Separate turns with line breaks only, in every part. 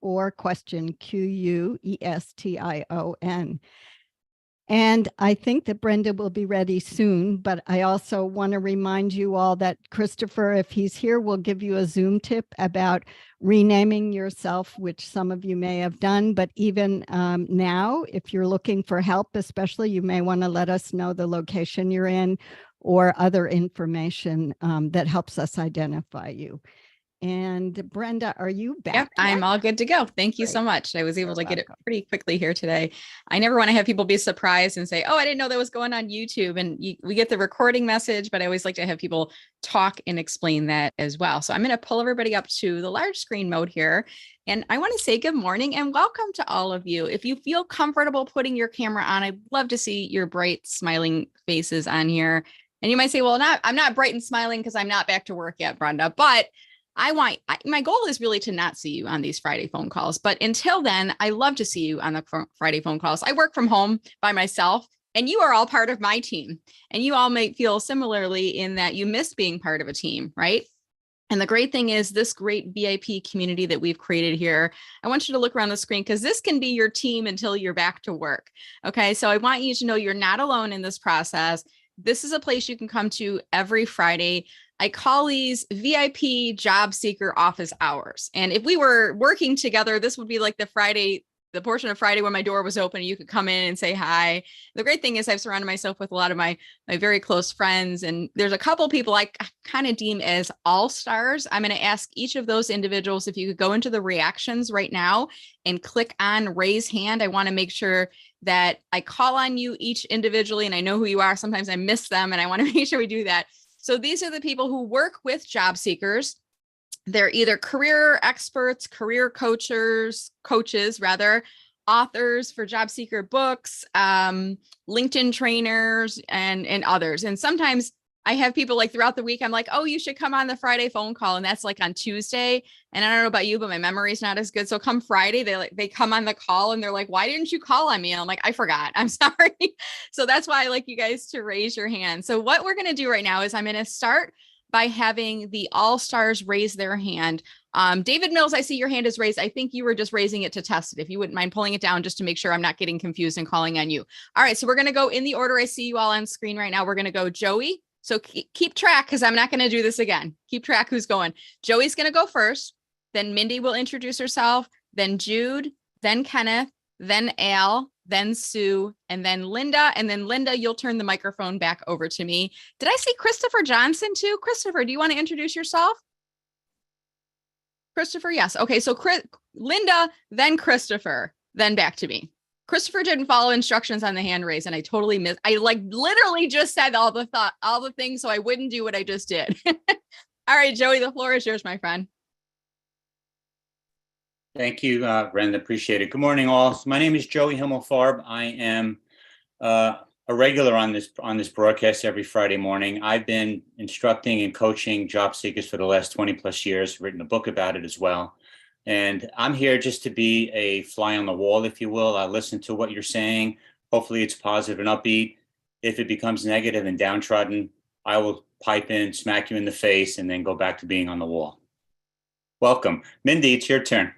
or question, Question. And I think that Brenda will be ready soon, but I also want to remind you all that Christopher, if he's here, will give you a Zoom tip about renaming yourself, which some of you may have done. But even now, if you're looking for help, especially, you may want to let us know the location you're in or other information that helps us identify you. And Brenda, are you back?
Yep, I'm all good to go. Thank you so much. I was able to get it pretty quickly here today. I never want to have people be surprised and say, oh, I didn't know that was going on YouTube. And we get the recording message, but I always like to have people talk and explain that as well. So I'm going to pull everybody up to the large screen mode here. And I want to say good morning and welcome to all of you. If you feel comfortable putting your camera on, I'd love to see your bright smiling faces on here. And you might say, well, I'm not bright and smiling because I'm not back to work yet, Brenda, but my goal is really to not see you on these Friday phone calls. But until then, I love to see you on the Friday phone calls. I work from home by myself and you are all part of my team. And you all may feel similarly in that you miss being part of a team, right? And the great thing is this great VIP community that we've created here. I want you to look around the screen because this can be your team until you're back to work. Okay, so I want you to know you're not alone in this process. This is a place you can come to every Friday. I call these VIP job seeker office hours. And if we were working together, this would be like the portion of Friday when my door was open, you could come in and say hi. The great thing is I've surrounded myself with a lot of my very close friends. And there's a couple people I kind of deem as all-stars. I'm going to ask each of those individuals if you could go into the reactions right now and click on raise hand. I want to make sure that I call on you each individually and I know who you are. Sometimes I miss them and I want to make sure we do that. So these are the people who work with job seekers. They're either career experts, career coaches, authors for job seeker books, LinkedIn trainers, and others. And sometimes I have people like throughout the week, I'm like, oh, you should come on the Friday phone call. And that's like on Tuesday. And I don't know about you, but my memory is not as good. So come Friday, they come on the call and they're like, why didn't you call on me? And I'm like, I forgot. I'm sorry. So that's why I like you guys to raise your hand. So what we're going to do right now is I'm going to start by having the all-stars raise their hand. David Mills, I see your hand is raised. I think you were just raising it to test it. If you wouldn't mind pulling it down just to make sure I'm not getting confused and calling on you. All right, so we're going to go in the order I see you all on screen right now. We're going to go Joey. So keep track because I'm not going to do this again. Keep track who's going. Joey's going to go first. Then Mindy will introduce herself. Then Jude. Then Kenneth. Then Al. Then Sue. And then Linda. And then Linda, you'll turn the microphone back over to me. Did I see Christopher Johnson too? Christopher, do you want to introduce yourself? Christopher, yes. Okay, so Linda, then Christopher, then back to me. Christopher didn't follow instructions on the hand raise, and I totally missed. I literally just said all the things, so I wouldn't do what I just did. All right, Joey, the floor is yours, my friend.
Thank you, Brenda. Appreciate it. Good morning, all. So my name is Joey Himmelfarb. I am a regular on this broadcast every Friday morning. I've been instructing and coaching job seekers for the last 20 plus years, written a book about it as well. And I'm here just to be a fly on the wall, if you will. I listen to what you're saying. Hopefully it's positive and upbeat. If it becomes negative and downtrodden, I will pipe in, smack you in the face, and then go back to being on the wall. Welcome. Mindy, it's your turn.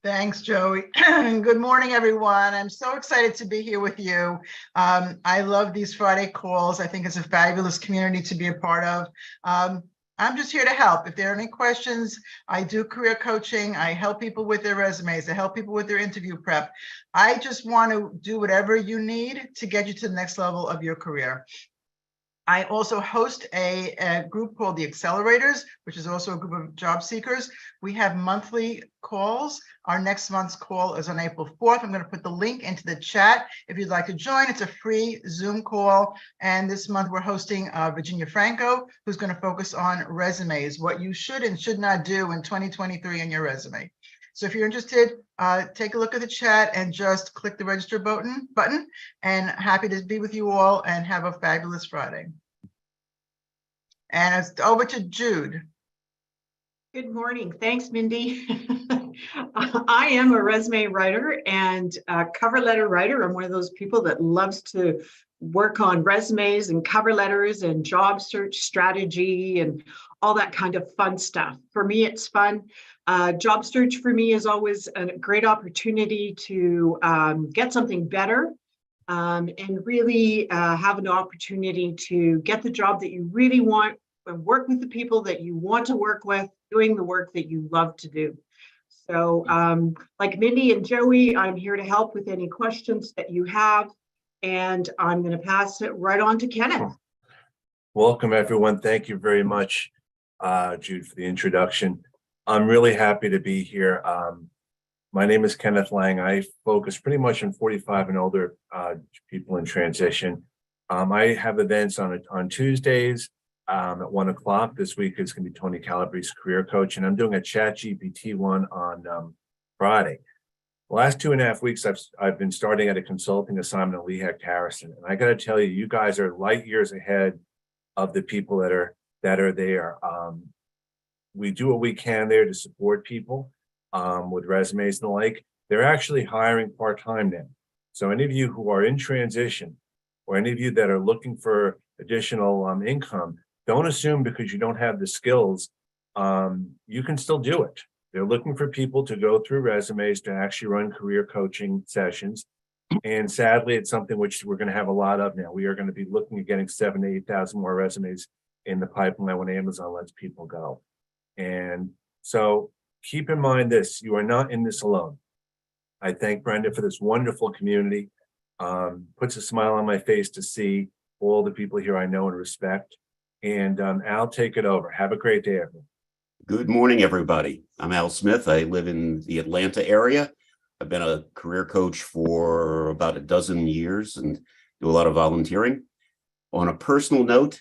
Thanks, Joey. Good morning, everyone. I'm so excited to be here with you. I love these Friday calls. I think it's a fabulous community to be a part of. I'm just here to help. If there are any questions, I do career coaching. I help people with their resumes. I help people with their interview prep. I just want to do whatever you need to get you to the next level of your career. I also host a group called the Accelerators, which is also a group of job seekers. We have monthly calls. Our next month's call is on April 4th. I'm going to put the link into the chat if you'd like to join. It's a free Zoom call. And this month we're hosting Virginia Franco, who's going to focus on resumes, what you should and should not do in 2023 in your resume. So if you're interested, take a look at the chat and just click the register button, and happy to be with you all and have a fabulous Friday. And it's over to Jude.
Good morning. Thanks, Mindy. I am a resume writer and a cover letter writer. I'm one of those people that loves to work on resumes and cover letters and job search strategy and all that kind of fun stuff. For me, it's fun. Job search for me is always a great opportunity to get something better and really have an opportunity to get the job that you really want and work with the people that you want to work with, doing the work that you love to do. So like Mindy and Joey, I'm here to help with any questions that you have. And I'm going to pass it right on to Kenneth.
Welcome, everyone. Thank you very much, Jude, for the introduction. I'm really happy to be here. My name is Kenneth Lang. I focus pretty much on 45 and older people in transition. I have events on Tuesdays at 1 o'clock. This week is going to be Tony Calabrese Career Coach, and I'm doing a ChatGPT one on Friday. The last 2.5 weeks, I've been starting at a consulting assignment at Lehigh Harrison, and I got to tell you, you guys are light years ahead of the people that are there. We do what we can there to support people with resumes and the like. They're actually hiring part-time now. So any of you who are in transition, or any of you that are looking for additional income, don't assume because you don't have the skills, you can still do it. They're looking for people to go through resumes to actually run career coaching sessions. And sadly, it's something which we're going to have a lot of now. We are going to be looking at getting 7,000 to 8,000 more resumes in the pipeline when Amazon lets people go. And so keep in mind this, you are not in this alone. I thank Brenda for this wonderful community. Puts a smile on my face to see all the people here I know and respect. And Al, take it over. Have a great day, everyone.
Good morning, everybody. I'm Al Smith. I live in the Atlanta area. I've been a career coach for about a dozen years and do a lot of volunteering. On a personal note,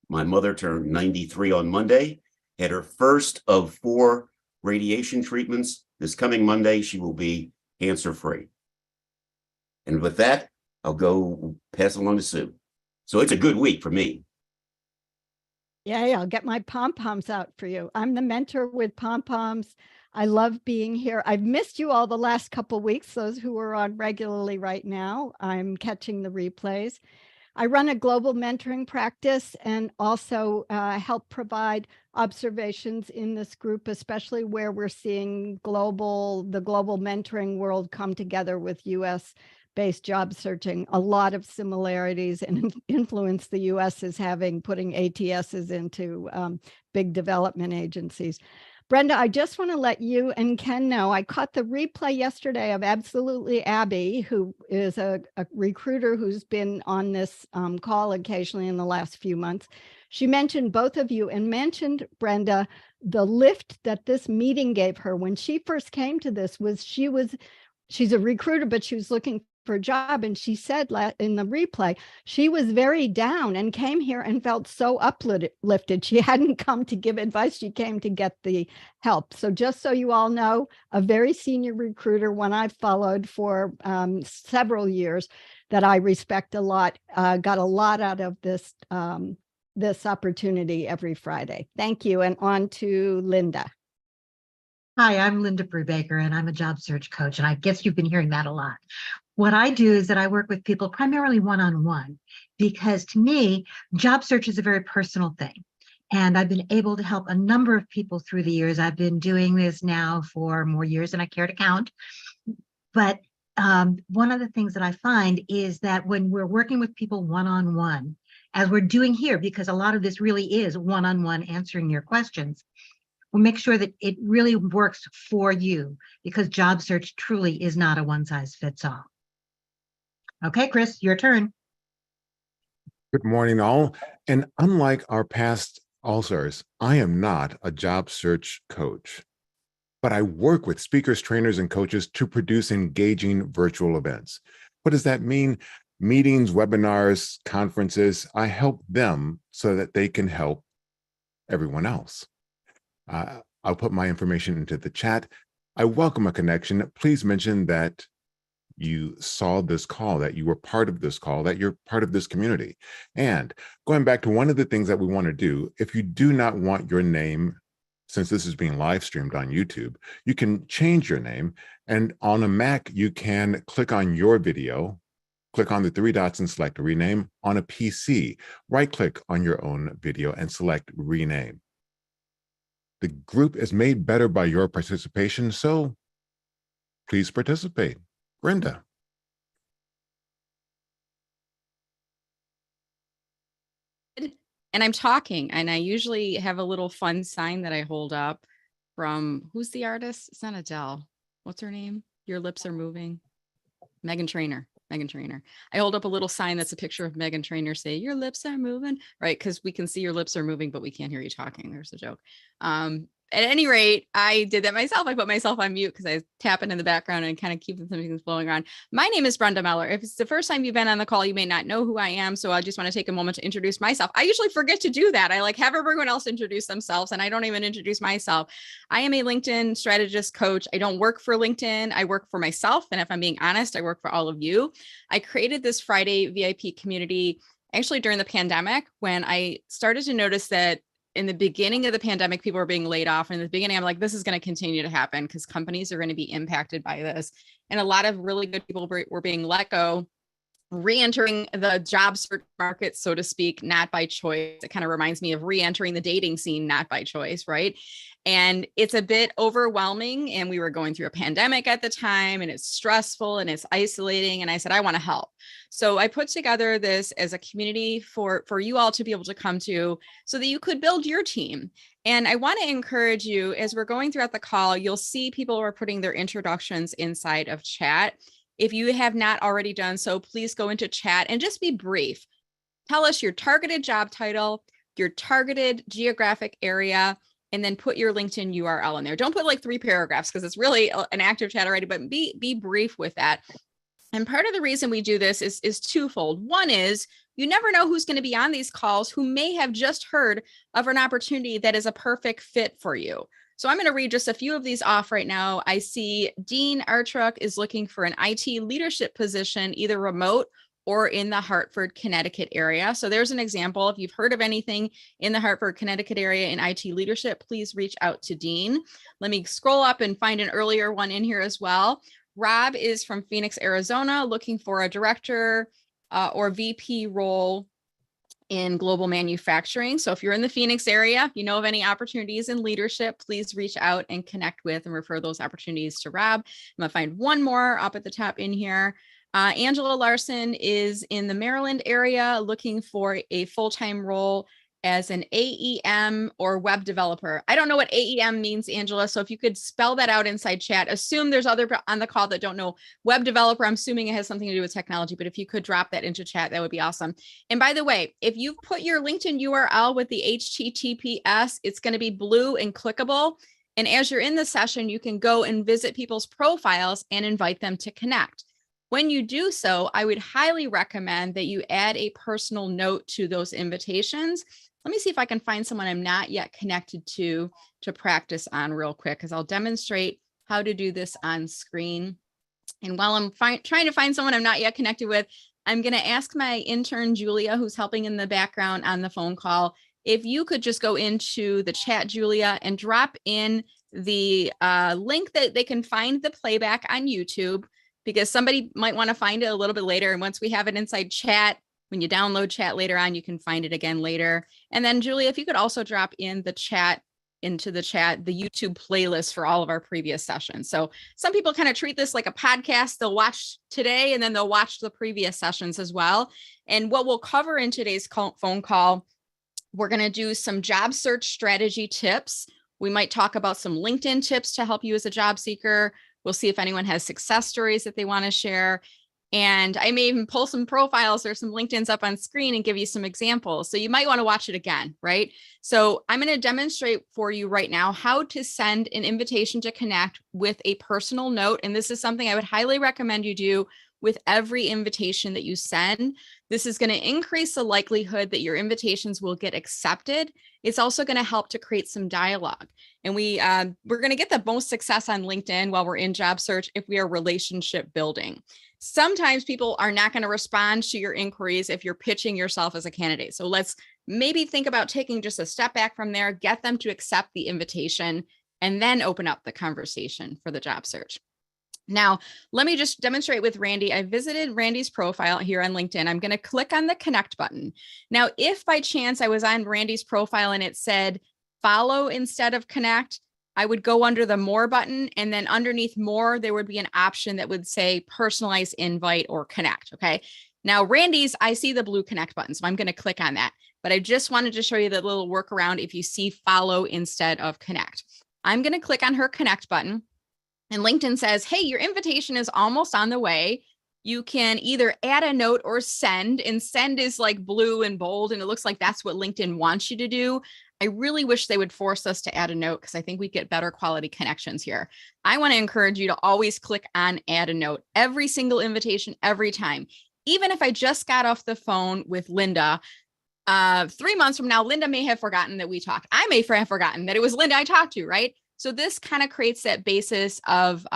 my mother turned 93 on Monday, had her first of 4 radiation treatments. This coming Monday, she will be cancer-free. And with that, I'll go pass it along to Sue. So it's a good week for me.
Yeah, I'll get my pom-poms out for you. I'm the mentor with pom-poms. I love being here. I've missed you all the last couple of weeks, those who are on regularly right now. I'm catching the replays. I run a global mentoring practice and also help provide observations in this group, especially where we're seeing the global mentoring world come together with US-based job searching. A lot of similarities and influence the US is having, putting ATSs into big development agencies. Brenda, I just want to let you and Ken know, I caught the replay yesterday of Absolutely Abby, who is a recruiter who's been on this call occasionally in the last few months. She mentioned both of you and mentioned, Brenda, the lift that this meeting gave her. When she first came to this, she's a recruiter, but she was looking for a job. And she said in the replay, she was very down and came here and felt so uplifted. She hadn't come to give advice. She came to get the help. So just so you all know, a very senior recruiter, one I've followed for several years that I respect a lot, got a lot out of this, this opportunity every Friday. Thank you. And on to Linda.
Hi, I'm Linda Brubaker, and I'm a job search coach, and I guess you've been hearing that a lot. What I do is that I work with people primarily one-on-one, because to me, job search is a very personal thing. And I've been able to help a number of people through the years. I've been doing this now for more years than I care to count. But one of the things that I find is that when we're working with people one-on-one, as we're doing here, because a lot of this really is one-on-one answering your questions, we'll make sure that it really works for you, because job search truly is not a one-size-fits-all. Okay, Chris, your turn.
Good morning, all. And unlike our past All-Stars, I am not a job search coach, but I work with speakers, trainers, and coaches to produce engaging virtual events. What does that mean? Meetings, webinars, conferences. I help them so that they can help everyone else. I'll put my information into the chat. I welcome a connection. Please mention that you saw this call, that you were part of this call, that you're part of this community. And going back to one of the things that we want to do, if you do not want your name since this is being live streamed on YouTube, you can change your name. And on a Mac, you can click on your video, click on the three dots and select rename. On a PC, right-click on your own video and select rename. The group is made better by your participation, so please participate. Brenda.
And I'm talking, and I usually have a little fun sign that I hold up from, who's the artist? It's not Adele. What's her name? Your Lips Are Moving. Meghan Trainor. Meghan Trainor. I hold up a little sign that's a picture of Meghan Trainor, say, your lips are moving, right? Because we can see your lips are moving, but we can't hear you talking. There's a joke. At any rate, I did that myself. I put myself on mute because I was tapping in the background and kind of keeping some things flowing around. My name is Brenda Meller. If it's the first time you've been on the call, you may not know who I am. So I just want to take a moment to introduce myself. I usually forget to do that. I like have everyone else introduce themselves and I don't even introduce myself. I am a LinkedIn strategist coach. I don't work for LinkedIn. I work for myself. And if I'm being honest, I work for all of you. I created this Friday VIP community actually during the pandemic when I started to notice that in the beginning of the pandemic, people were being laid off. And in the beginning, I'm like, this is going to continue to happen because companies are going to be impacted by this. And a lot of really good people were being let go, re-entering the job search market, so to speak, not by choice. It kind of reminds me of re-entering the dating scene, not by choice, right? And it's a bit overwhelming. And we were going through a pandemic at the time, and it's stressful and it's isolating. And I said, I want to help. So I put together this as a community for you all to be able to come to so that you could build your team. And I want to encourage you, as we're going throughout the call, you'll see people are putting their introductions inside of chat. If you have not already done so, please go into chat and just be brief. Tell us your targeted job title, your targeted geographic area, and then put your LinkedIn URL in there. Don't put like 3 paragraphs because it's really an active chat already, but be brief with that. And part of the reason we do this is twofold. One is you never know who's going to be on these calls who may have just heard of an opportunity that is a perfect fit for you. So I'm going to read just a few of these off right now. I see Dean Artruck is looking for an IT leadership position, either remote or in the Hartford, Connecticut area. So there's an example. If you've heard of anything in the Hartford, Connecticut area in IT leadership, please reach out to Dean. Let me scroll up and find an earlier one in here as well. Rob is from Phoenix, Arizona, looking for a director or VP role in global manufacturing. So if you're in the Phoenix area, if you know of any opportunities in leadership, please reach out and connect with and refer those opportunities to Rob. I'm going to find one more up at the top in here. Angela Larson is in the Maryland area looking for a full-time role as an AEM or web developer. I don't know what AEM means, Angela. So if you could spell that out inside chat, assume there's other on the call that don't know web developer. I'm assuming it has something to do with technology, but if you could drop that into chat, that would be awesome. And by the way, if you put your LinkedIn URL with the HTTPS, it's going to be blue and clickable. And as you're in the session, you can go and visit people's profiles and invite them to connect. When you do so, I would highly recommend that you add a personal note to those invitations. Let me see if I can find someone I'm not yet connected to practice on real quick, because I'll demonstrate how to do this on screen. And while I'm trying to find someone I'm not yet connected with, I'm going to ask my intern, Julia, who's helping in the background on the phone call, if you could just go into the chat, Julia, and drop in the link that they can find the playback on YouTube, because somebody might want to find it a little bit later. And once we have it inside chat, when you download chat later on, you can find it again later. And then Julia, if you could also drop in the chat, into the chat, the YouTube playlist for all of our previous sessions. So some people kind of treat this like a podcast. They'll watch today and then they'll watch the previous sessions as well. And what we'll cover in today's phone call, we're going to do some job search strategy tips. We might talk about some LinkedIn tips to help you as a job seeker. We'll see if anyone has success stories that they want to share. And I may even pull some profiles or some LinkedIn's up on screen and give you some examples. So you might want to watch it again, right? So I'm going to demonstrate for you right now how to send an invitation to connect with a personal note. And this is something I would highly recommend you do with every invitation that you send. This is going to increase the likelihood that your invitations will get accepted. It's also going to help to create some dialogue. And we're going to get the most success on LinkedIn while we're in job search if we are relationship building. Sometimes people are not going to respond to your inquiries if you're pitching yourself as a candidate. So let's maybe think about taking just a step back from there, get them to accept the invitation, and then open up the conversation for the job search. Now, let me just demonstrate with Randy. I visited Randy's profile here on LinkedIn. I'm going to click on the connect button. Now, if by chance I was on Randy's profile and it said follow instead of connect, I would go under the more button, and then underneath more, there would be an option that would say personalized invite or connect. Okay. Now, Randy's, I see the blue connect button, so I'm going to click on that. But I just wanted to show you the little workaround if you see follow instead of connect. I'm going to click on her connect button. And LinkedIn says, hey, your invitation is almost on the way. You can either add a note or send, and send is like blue and bold, and it looks like that's what LinkedIn wants you to do. I really wish they would force us to add a note because I think we get better quality connections here. I want to encourage you to always click on add a note every single invitation, every time. Even if I just got off the phone with Linda, 3 months from now, Linda may have forgotten that we talked. I may have forgotten that it was Linda I talked to, right? So this kind of creates that basis of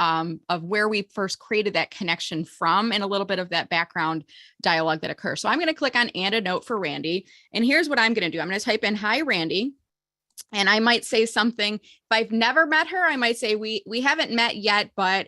where we first created that connection from, and a little bit of that background dialogue that occurs. So I'm going to click on add a note for Randy. And here's what I'm going to do. I'm going to type in, hi, Randy. And I might say something. If I've never met her, I might say we haven't met yet, but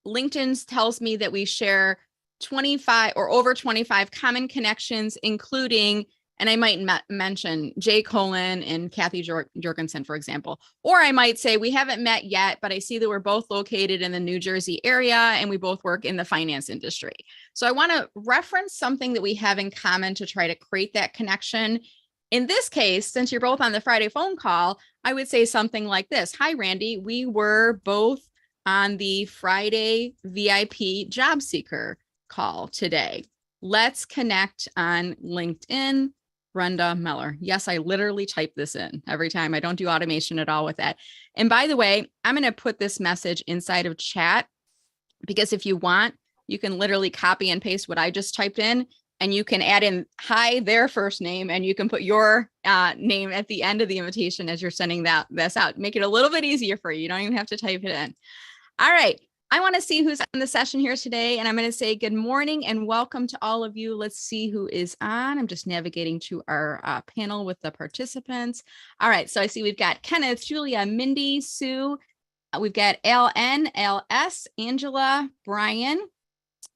LinkedIn tells me that we share 25 or over 25 common connections, including, and I might mention Jay Colin and Kathy Jorgensen, for example. Or I might say, we haven't met yet, but I see that we're both located in the New Jersey area and we both work in the finance industry. So I want to reference something that we have in common to try to create that connection. In this case, since you're both on the Friday phone call, I would say something like this. Hi, Randy. We were both on the Friday VIP job seeker call today. Let's connect on LinkedIn. Brenda Meller. Yes, I literally type this in every time. I don't do automation at all with that. And by the way, I'm going to put this message inside of chat, because if you want, you can literally copy and paste what I just typed in, and you can add in hi, their first name, and you can put your name at the end of the invitation as you're sending this out. Make it a little bit easier for you. You don't even have to type it in. All right. I want to see who's on the session here today, and I'm going to say good morning and welcome to all of you. Let's see who is on. I'm just navigating to our panel with the participants. All right, so I see we've got Kenneth, Julia, Mindy, Sue. We've got LN, LS, Angela, Brian,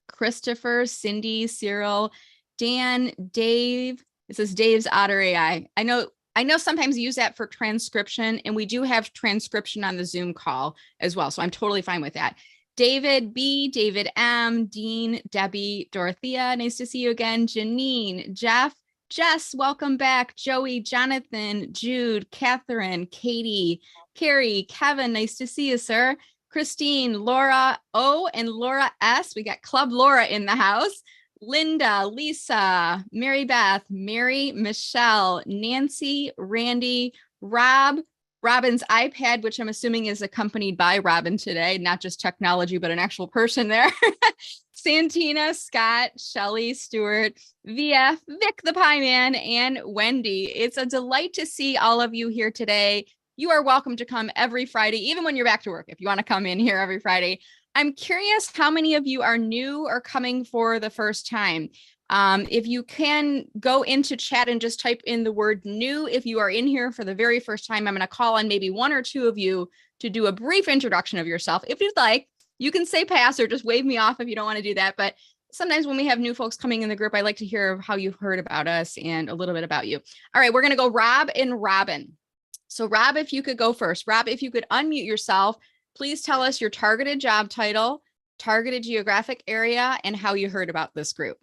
Christopher, Cindy, Cyril, Dan, Dave. This is Dave's Otter AI. I know sometimes you use that for transcription, and we do have transcription on the Zoom call as well, so I'm totally fine with that. David B, David M, Dean, Debbie, Dorothea, nice to see you again. Janine, Jeff, Jess, welcome back. Joey, Jonathan, Jude, Catherine, Katie, Carrie, Kevin, nice to see you, sir. Christine, Laura O, and Laura S. We got Club Laura in the house. Linda, Lisa, Mary Beth, Mary, Michelle, Nancy, Randy, Rob, Robin's iPad, which I'm assuming is accompanied by Robin today, not just technology, but an actual person there. Santina, Scott, Shelly, Stewart, VF, Vic the Pie Man, and Wendy. It's a delight to see all of you here today. You are welcome to come every Friday, even when you're back to work, if you want to come in here every Friday. I'm curious how many of you are new or coming for the first time. If you can go into chat and just type in the word new. If you are in here for the very first time, I'm going to call on maybe one or two of you to do a brief introduction of yourself. If you'd like, you can say pass or just wave me off if you don't want to do that. But sometimes when we have new folks coming in the group, I like to hear how you've heard about us and a little bit about you. All right, we're going to go Rob and Robin. So Rob, if you could go first. Rob, if you could unmute yourself, please tell us your targeted job title, targeted geographic area, and how you heard about this group.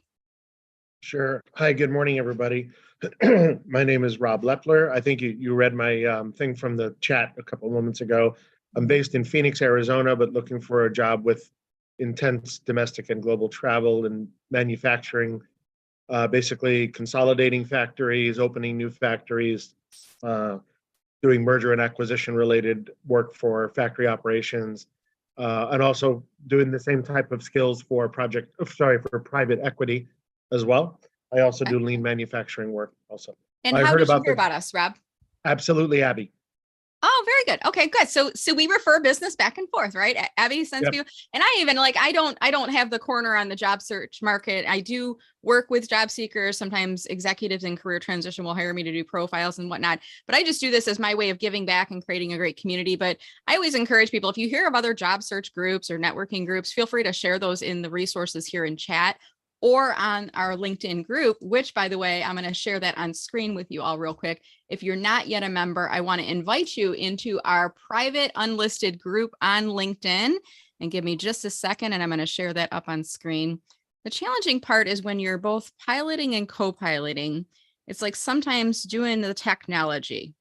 Sure. Hi, good morning, everybody. My name is Rob Lepler. I think you read my thing from the chat a couple of moments ago. I'm based in Phoenix, Arizona, but looking for a job with intense domestic and global travel and manufacturing, basically consolidating factories, opening new factories, doing merger and acquisition related work for factory operations, and also doing the same type of skills for for private equity as well. I also do lean manufacturing work also.
And
I
how
heard
did you
about
hear
the-
about us, Rob?
Absolutely, Abby.
Oh, very good. Okay, good. So we refer business back and forth, right? Abby sends
Yep.
you, and I even like, I don't have the corner on the job search market. I do work with job seekers. Sometimes executives in career transition will hire me to do profiles and whatnot, but I just do this as my way of giving back and creating a great community. But I always encourage people, if you hear of other job search groups or networking groups, feel free to share those in the resources here in chat or on our LinkedIn group, which, by the way, I'm going to share that on screen with you all real quick. If you're not yet a member, I want to invite you into our private unlisted group on LinkedIn, and give me just a second, and I'm going to share that up on screen. The challenging part is when you're both piloting and co-piloting, it's like sometimes doing the technology.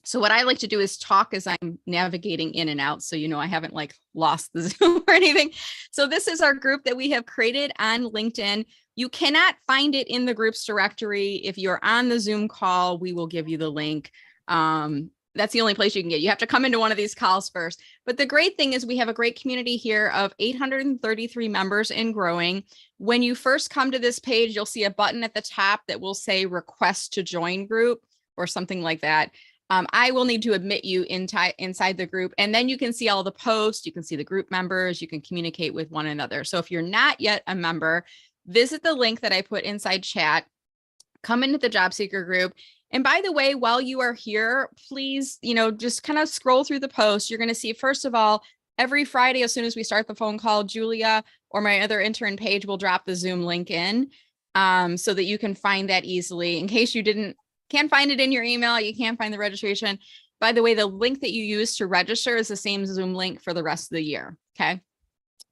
So what I like to do is talk as I'm navigating in and out. So, I haven't like lost the Zoom or anything. So this is our group that we have created on LinkedIn. You cannot find it in the groups directory. If you're on the Zoom call, we will give you the link. That's the only place you can get. You have to come into one of these calls first. But the great thing is we have a great community here of 833 members and growing. When you first come to this page, you'll see a button at the top that will say request to join group or something like that. I will need to admit you inside the group, and then you can see all the posts, you can see the group members, you can communicate with one another. So if you're not yet a member, visit the link that I put inside chat, come into the job seeker group. And by the way, while you are here, please, just kind of scroll through the posts. You're going to see, first of all, every Friday, as soon as we start the phone call, Julia or my other intern Paige will drop the Zoom link in so that you can find that easily. In case you can't find it in your email, you can't find the registration. By the way, the link that you use to register is the same Zoom link for the rest of the year. Okay.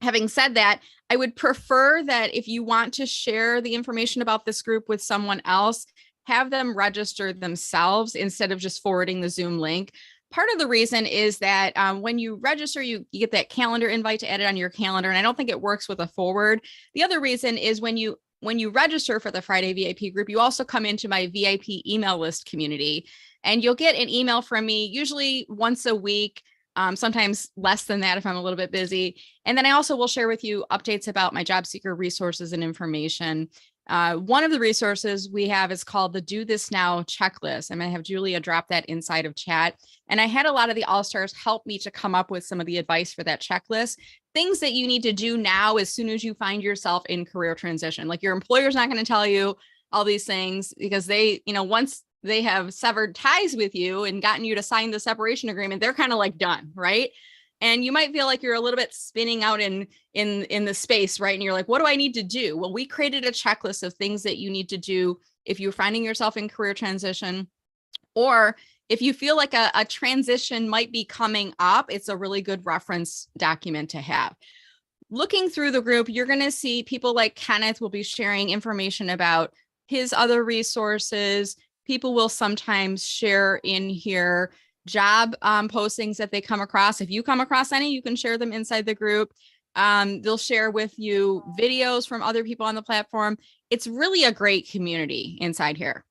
Having said that, I would prefer that if you want to share the information about this group with someone else, have them register themselves instead of just forwarding the Zoom link. Part of the reason is that when you register, you get that calendar invite to add it on your calendar. And I don't think it works with a forward. The other reason is when you register for the Friday VIP group, you also come into my VIP email list community, and you'll get an email from me usually once a week, sometimes less than that if I'm a little bit busy. And then I also will share with you updates about my job seeker resources and information. One of the resources we have is called the Do This Now checklist. I'm going to have Julia drop that inside of chat. And I had a lot of the All-Stars help me to come up with some of the advice for that checklist. Things that you need to do now as soon as you find yourself in career transition. Like your employer's not going to tell you all these things because they, once they have severed ties with you and gotten you to sign the separation agreement, they're kind of like done, right? And you might feel like you're a little bit spinning out in the space, right? And you're like, what do I need to do? Well, we created a checklist of things that you need to do if you're finding yourself in career transition, or if you feel like a transition might be coming up. It's a really good reference document to have. Looking through the group, you're going to see people like Kenneth will be sharing information about his other resources. People will sometimes share in here job postings that they come across. If you come across any, you can share them inside the group. They'll share with you videos from other people on the platform. It's really a great community inside here.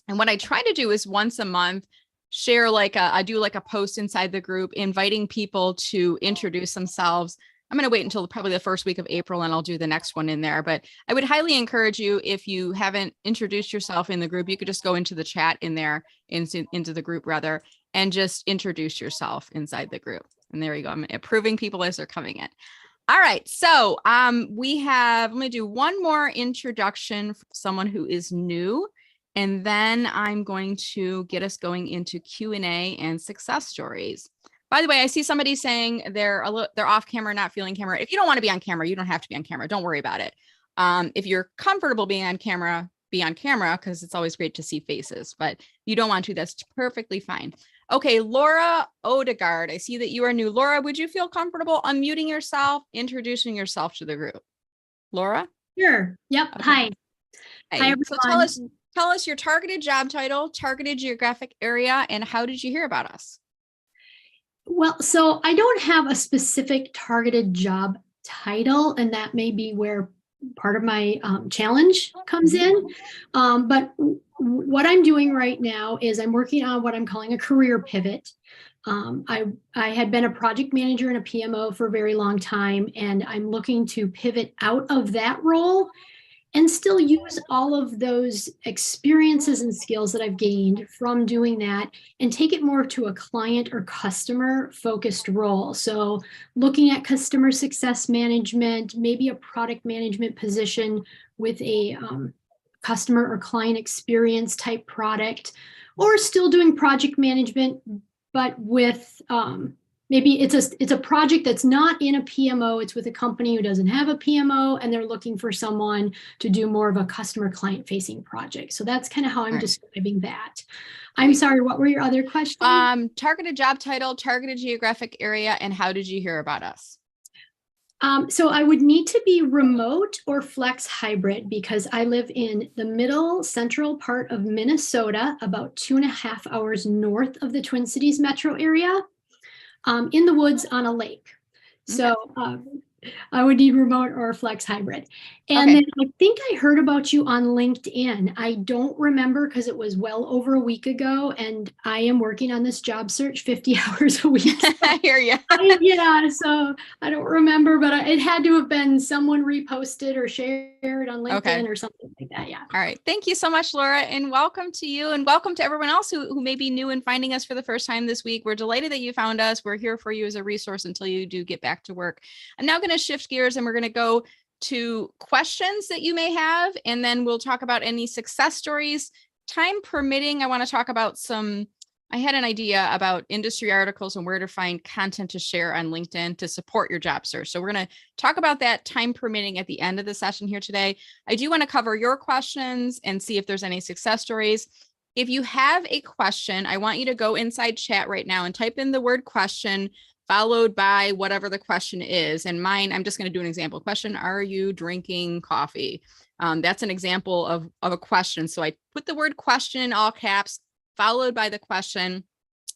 And what I try to do is once a month, share I do a post inside the group, inviting people to introduce themselves. I'm going to wait until probably the first week of April and I'll do the next one in there. But I would highly encourage you, if you haven't introduced yourself in the group, you could just go into the chat in there, into the group rather, and just introduce yourself inside the group. And there you go. I'm approving people as they're coming in. All right. So we have, let me do one more introduction for someone who is new. And then I'm going to get us going into Q&A and success stories. By the way, I see somebody saying they're off camera, not feeling camera. If you don't want to be on camera, you don't have to be on camera. Don't worry about it. If you're comfortable being on camera, be on camera, because it's always great to see faces. But if you don't want to, that's perfectly fine. Okay, Laura Odegaard, I see that you are new. Laura, would you feel comfortable unmuting yourself, introducing yourself to the group? Laura?
Sure. Yep.
Okay.
Hi.
Hi,
everyone.
So tell us your targeted job title, targeted geographic area, and how did you hear about us?
Well, so I don't have a specific targeted job title, and that may be where part of my challenge comes in. But what I'm doing right now is I'm working on what I'm calling a career pivot. I had been a project manager and a PMO for a very long time, and I'm looking to pivot out of that role and still use all of those experiences and skills that I've gained from doing that and take it more to a client or customer focused role. So looking at customer success management, maybe a product management position with a customer or client experience type product, or still doing project management, but with maybe it's a project that's not in a PMO. It's with a company who doesn't have a PMO, and they're looking for someone to do more of a customer client facing project. So that's kind of how I'm describing that. I'm sorry, what were your other questions?
Targeted job title, targeted geographic area, and how did you hear about us?
So I would need to be remote or flex hybrid because I live in the middle central part of Minnesota, about 2.5 hours north of the Twin Cities metro area. In the woods on a lake. So I would need remote or flex hybrid. And then I think I heard about you on LinkedIn. I don't remember because it was well over a week ago, and I am working on this job search 50 hours a week. So
I hear you.
Yeah, so I don't remember, but it had to have been someone reposted or shared on LinkedIn or something like that. Yeah.
All right. Thank you so much, Laura, and welcome to you, and welcome to everyone else who may be new and finding us for the first time this week. We're delighted that you found us. We're here for you as a resource until you do get back to work. I'm now going to shift gears, and we're going to go to questions that you may have, and then we'll talk about any success stories. Time permitting, I want to talk about I had an idea about industry articles and where to find content to share on LinkedIn to support your job search. So we're going to talk about that, time permitting, at the end of the session here today. I do want to cover your questions and see if there's any success stories. If you have a question, I want you to go inside chat right now and type in the word question followed by whatever the question is. And mine, I'm just going to do an example question. Are you drinking coffee? That's an example of a question. So I put the word question in all caps, followed by the question.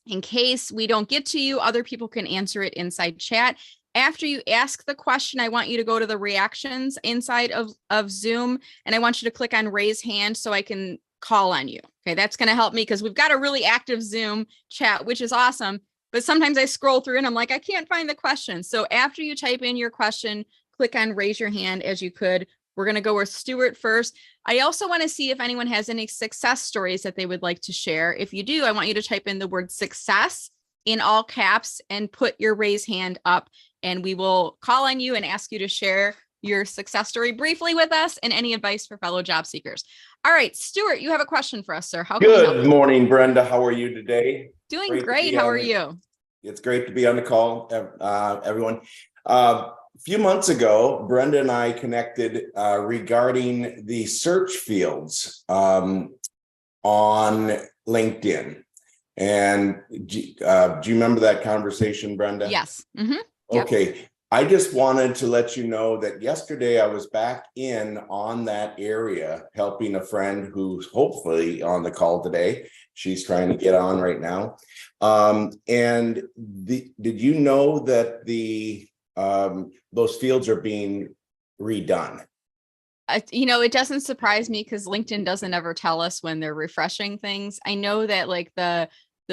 In case we don't get to you, other people can answer it inside chat. After you ask the question, I want you to go to the reactions inside of Zoom, and I want you to click on raise hand so I can call on you. Okay, that's going to help me because we've got a really active Zoom chat, which is awesome. But sometimes I scroll through and I'm like, I can't find the question. So after you type in your question, click on raise your hand as you could. We're going to go with Stuart first. I also want to see if anyone has any success stories that they would like to share. If you do, I want you to type in the word success in all caps and put your raise hand up, and we will call on you and ask you to share your success story briefly with us and any advice for fellow job seekers. All right, Stuart, you have a question for us, sir. How can we help?
Good morning, Brenda. How are you today?
Doing great. How are you?
It's great to be on the call, everyone. A few months ago, Brenda and I connected regarding the search fields on LinkedIn. And do you remember that conversation, Brenda?
Yes. Mm-hmm. Yep.
Okay. I just wanted to let you know that yesterday I was back in on that area helping a friend who's hopefully on the call today. She's trying to get on right now. Did you know that those fields are being redone?
It doesn't surprise me because LinkedIn doesn't ever tell us when they're refreshing things. I know that like the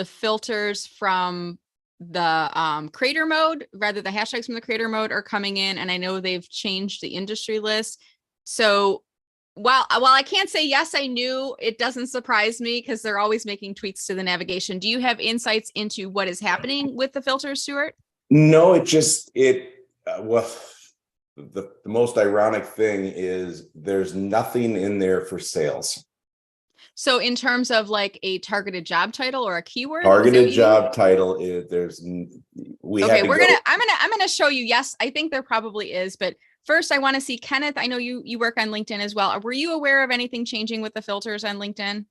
filters from the creator mode, rather the hashtags from the creator mode are coming in, and I know they've changed the industry list. So while I can't say yes, I knew, it doesn't surprise me because they're always making tweaks to the navigation. Do you have insights into what is happening with the filters, Stuart?
No, well, the most ironic thing is there's nothing in there for sales.
So in terms of like a targeted job title or a keyword,
targeted job title is
I'm gonna show you. Yes, I think there probably is, but first I want to see Kenneth. I know you work on LinkedIn as well. Were you aware of anything changing with the filters on LinkedIn?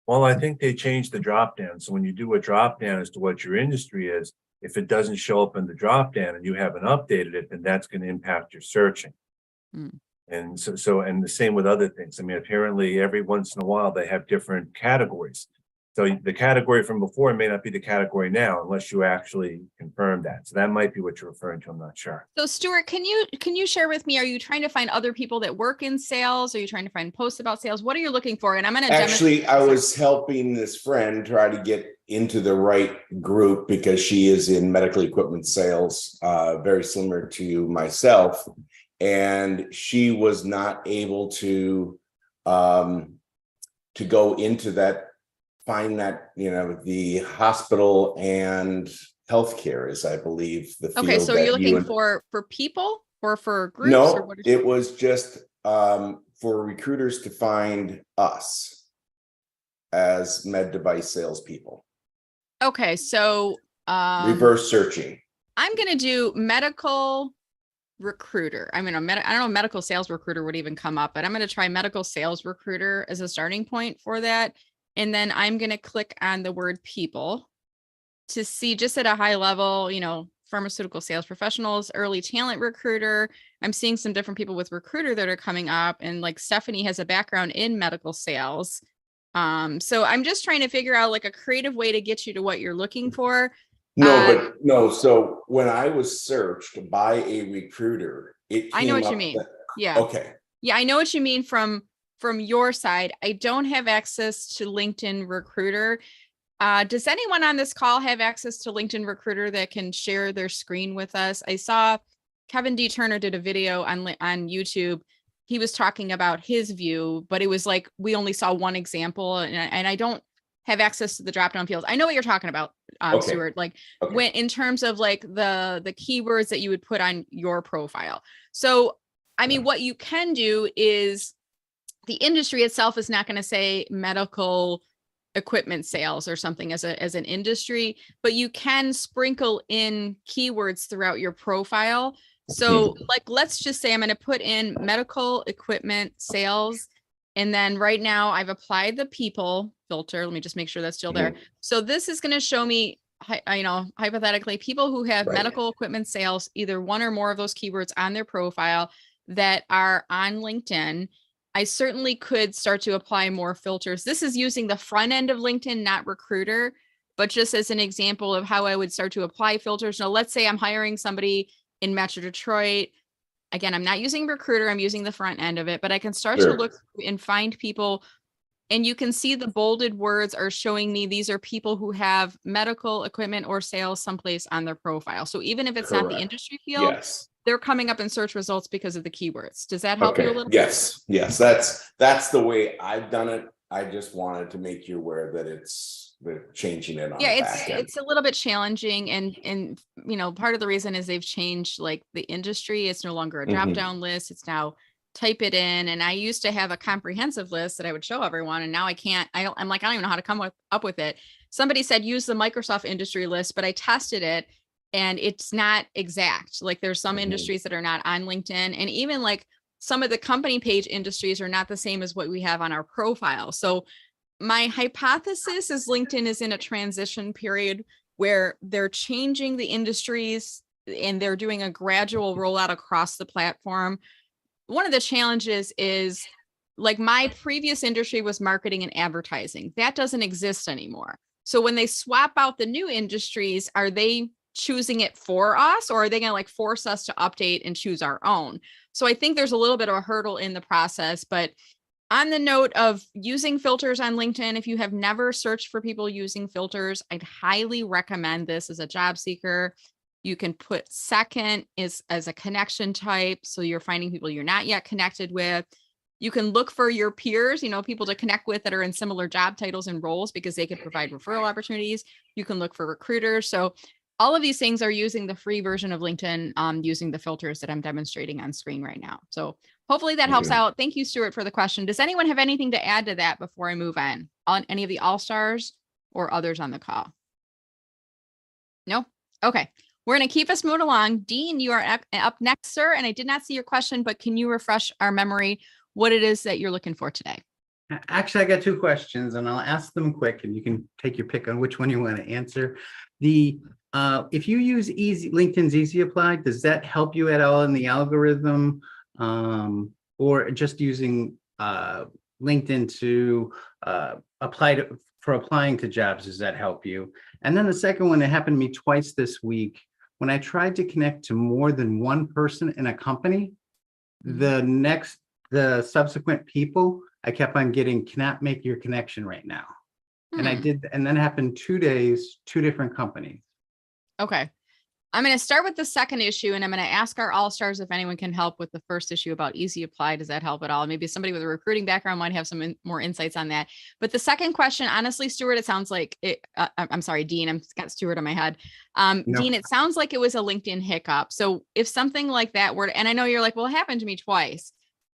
Well, I think they changed the drop down. So when you do a drop down as to what your industry is, if it doesn't show up in the drop down and you haven't updated it, then that's going to impact your searching. And and the same with other things. I mean, apparently every once in a while they have different categories. So the category from before may not be the category now unless you actually confirm that. So that might be what you're referring to. I'm not sure.
So Stuart, can you share with me, are you trying to find other people that work in sales? Are you trying to find posts about sales? What are you looking for? And I'm going to
actually, I was helping this friend try to get into the right group because she is in medical equipment sales, very similar to myself. And she was not able to go into that, find that, the hospital and healthcare is, I believe, the field.
Okay, so you're looking for people or for groups?
No,
or what
it was just for recruiters to find us as med device salespeople.
Okay, so
reverse searching.
I'm going to do medical recruiter. I mean, I don't know, medical sales recruiter would even come up, but I'm going to try medical sales recruiter as a starting point for that. And then I'm going to click on the word people to see just at a high level, pharmaceutical sales professionals, early talent recruiter. I'm seeing some different people with recruiter that are coming up, and like Stephanie has a background in medical sales. So I'm just trying to figure out like a creative way to get you to what you're looking for.
No. So when I was searched by a recruiter, it came
I know what
up
you mean.
that,
Yeah.
okay.
Yeah, I know what you mean from your side. I don't have access to LinkedIn Recruiter. Does anyone on this call have access to LinkedIn Recruiter that can share their screen with us? I saw Kevin D. Turner did a video on YouTube. He was talking about his view, but it was like we only saw one example, and I don't have access to the drop-down fields. I know what you're talking about,
Okay.
Stuart. Like when in terms of like the keywords that you would put on your profile. So, I mean, what you can do is the industry itself is not going to say medical equipment sales or something as an industry, but you can sprinkle in keywords throughout your profile. So like, let's just say I'm going to put in medical equipment sales. And then right now I've applied the people filter. Let me just make sure that's still there. So this is going to show me, hypothetically, people who have medical equipment sales, either one or more of those keywords on their profile that are on LinkedIn. I certainly could start to apply more filters. This is using the front end of LinkedIn, not Recruiter, but just as an example of how I would start to apply filters. Now, let's say I'm hiring somebody in Metro Detroit. Again, I'm not using Recruiter, I'm using the front end of it, but I can start to look and find people. And you can see the bolded words are showing me these are people who have medical equipment or sales someplace on their profile. So even if it's not the industry field, they're coming up in search results because of the keywords. Does that help you a little bit?
Yes, that's the way I've done it. I just wanted to make you aware that they're changing it on the back end.
It's a little bit challenging, and part of the reason is they've changed like the industry. It's no longer a drop down list. It's now type it in. And I used to have a comprehensive list that I would show everyone, and now I can't. I'm like, I don't even know how to come up with it. Somebody said use the Microsoft industry list, but I tested it and it's not exact. Like there's some industries that are not on LinkedIn, and even like some of the company page industries are not the same as what we have on our profile. So my hypothesis is LinkedIn is in a transition period where they're changing the industries and they're doing a gradual rollout across the platform. One of the challenges is like my previous industry was marketing and advertising. That doesn't exist anymore. So when they swap out the new industries, are they choosing it for us, or are they going to like force us to update and choose our own? So I think there's a little bit of a hurdle in the process. But on the note of using filters on LinkedIn, if you have never searched for people using filters, I'd highly recommend this as a job seeker. You can put second as a connection type. So you're finding people you're not yet connected with. You can look for your peers, people to connect with that are in similar job titles and roles, because they could provide referral opportunities. You can look for recruiters. So all of these things are using the free version of LinkedIn, using the filters that I'm demonstrating on screen right now. So hopefully that helps out. Thank you, Stuart, for the question. Does anyone have anything to add to that before I move on any of the all-stars or others on the call? No? Okay. We're going to keep us moving along. Dean, you are up next, sir. And I did not see your question, but can you refresh our memory what it is that you're looking for today?
Actually, I got two questions, and I'll ask them quick, and you can take your pick on which one you want to answer. If you use LinkedIn's Easy Apply, does that help you at all in the algorithm, or just using LinkedIn to apply for applying to jobs, does that help you? And then the second one, it happened to me twice this week. When I tried to connect to more than one person in a company, the subsequent people, I kept on getting, cannot make your connection right now. And I did, and then it happened 2 days, 2 different companies.
Okay. I'm going to start with the second issue, and I'm going to ask our all-stars if anyone can help with the first issue about easy apply. Does that help at all? Maybe somebody with a recruiting background might have some more insights on that. But the second question, honestly, Stuart, it sounds like it, I'm sorry, Dean, I've got Stuart in my head.
No.
Dean, it sounds like it was a LinkedIn hiccup. So if something like that were, and I know you're like, well, it happened to me twice.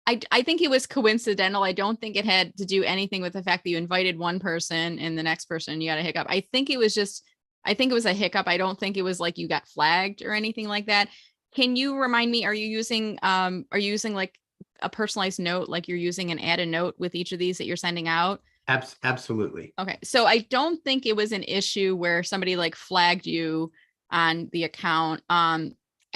I think it was coincidental. I don't think it had to do anything with the fact that you invited one person and the next person, you got a hiccup. I think it was a hiccup. I don't think it was like you got flagged or anything like that. Can you remind me, are you using like a personalized note, like you're using an add a note with each of these that you're sending out?
Absolutely.
Okay. So I don't think it was an issue where somebody like flagged you on the account.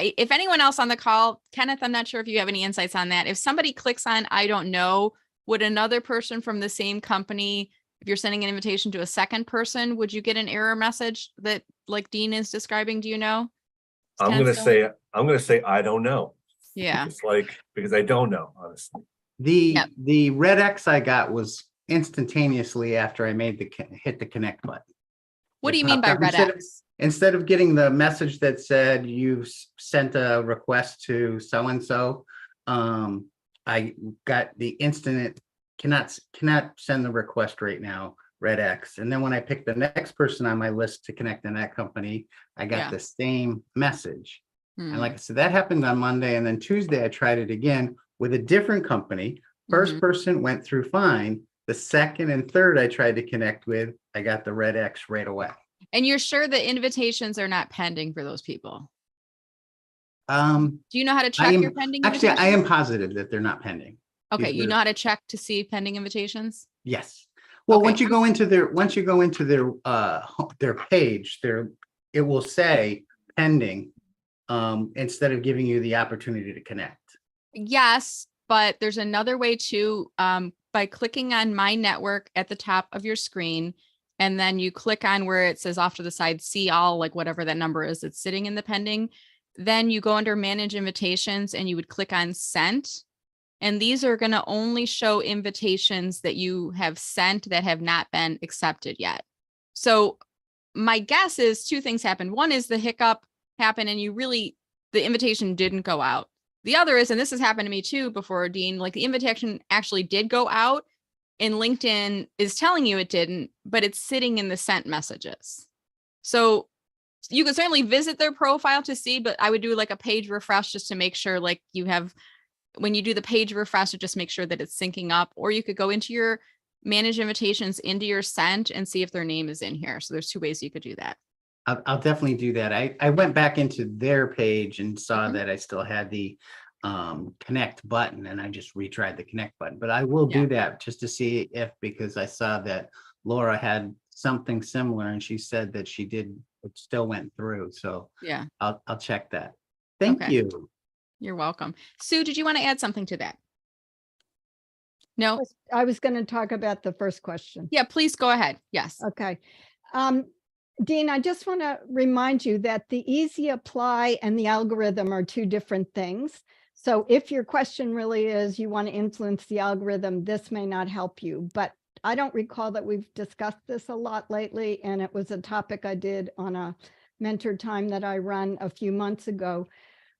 If anyone else on the call, Kenneth, I'm not sure if you have any insights on that. If somebody clicks on, I don't know, would another person from the same company, if you're sending an invitation to a second person, would you get an error message that like Dean is describing? Do you know?
I'm going to say, I don't know.
Yeah.
It's like, because I don't know, honestly.
The red X I got was instantaneously after I made hit the connect button.
What do you mean by red X?
Instead of getting the message that said you've sent a request to so-and-so, I got the instant, cannot send the request right now, red X. And then when I picked the next person on my list to connect in that company, I got the same message. And like I said, that happened on Monday. And then Tuesday, I tried it again with a different company. First person went through fine. The second and third I tried to connect with, I got the red X right away.
And you're sure the invitations are not pending for those people?
Do
you know how to check your pending
Actually,
invitations?
I am positive that they're not pending.
Okay, you know how to check to see pending invitations?
Yes. Well,
Okay.
once you go into their page, it will say pending instead of giving you the opportunity to connect.
Yes, but there's another way too, by clicking on My Network at the top of your screen, and then you click on where it says off to the side, see all, like whatever that number is that's sitting in the pending. Then you go under Manage Invitations and you would click on Sent. And these are going to only show invitations that you have sent that have not been accepted yet. So my guess is 2 things happened. One is the hiccup happened and the invitation didn't go out. The other is, and this has happened to me too before, Dean, like the invitation actually did go out and LinkedIn is telling you it didn't, but it's sitting in the sent messages. So you can certainly visit their profile to see, but I would do like a page refresh just to make sure like you have, when you do the page refresh, just make sure that it's syncing up, or you could go into your manage invitations into your sent and see if their name is in here. So there's 2 ways you could do that.
I'll definitely do that. I went back into their page and saw that I still had the connect button, and I just retried the connect button, but I will do that just to see if, because I saw that Laura had something similar and she said that it still went through. So
yeah,
I'll check that. Thank you.
You're welcome. Sue, did you want to add something to that? No,
I was going to talk about the first question.
Yeah, please go ahead. Yes.
Okay. Dean, I just want to remind you that the easy apply and the algorithm are 2 different things. So if your question really is you want to influence the algorithm, this may not help you. But I don't recall that we've discussed this a lot lately, and it was a topic I did on a mentor time that I run a few months ago.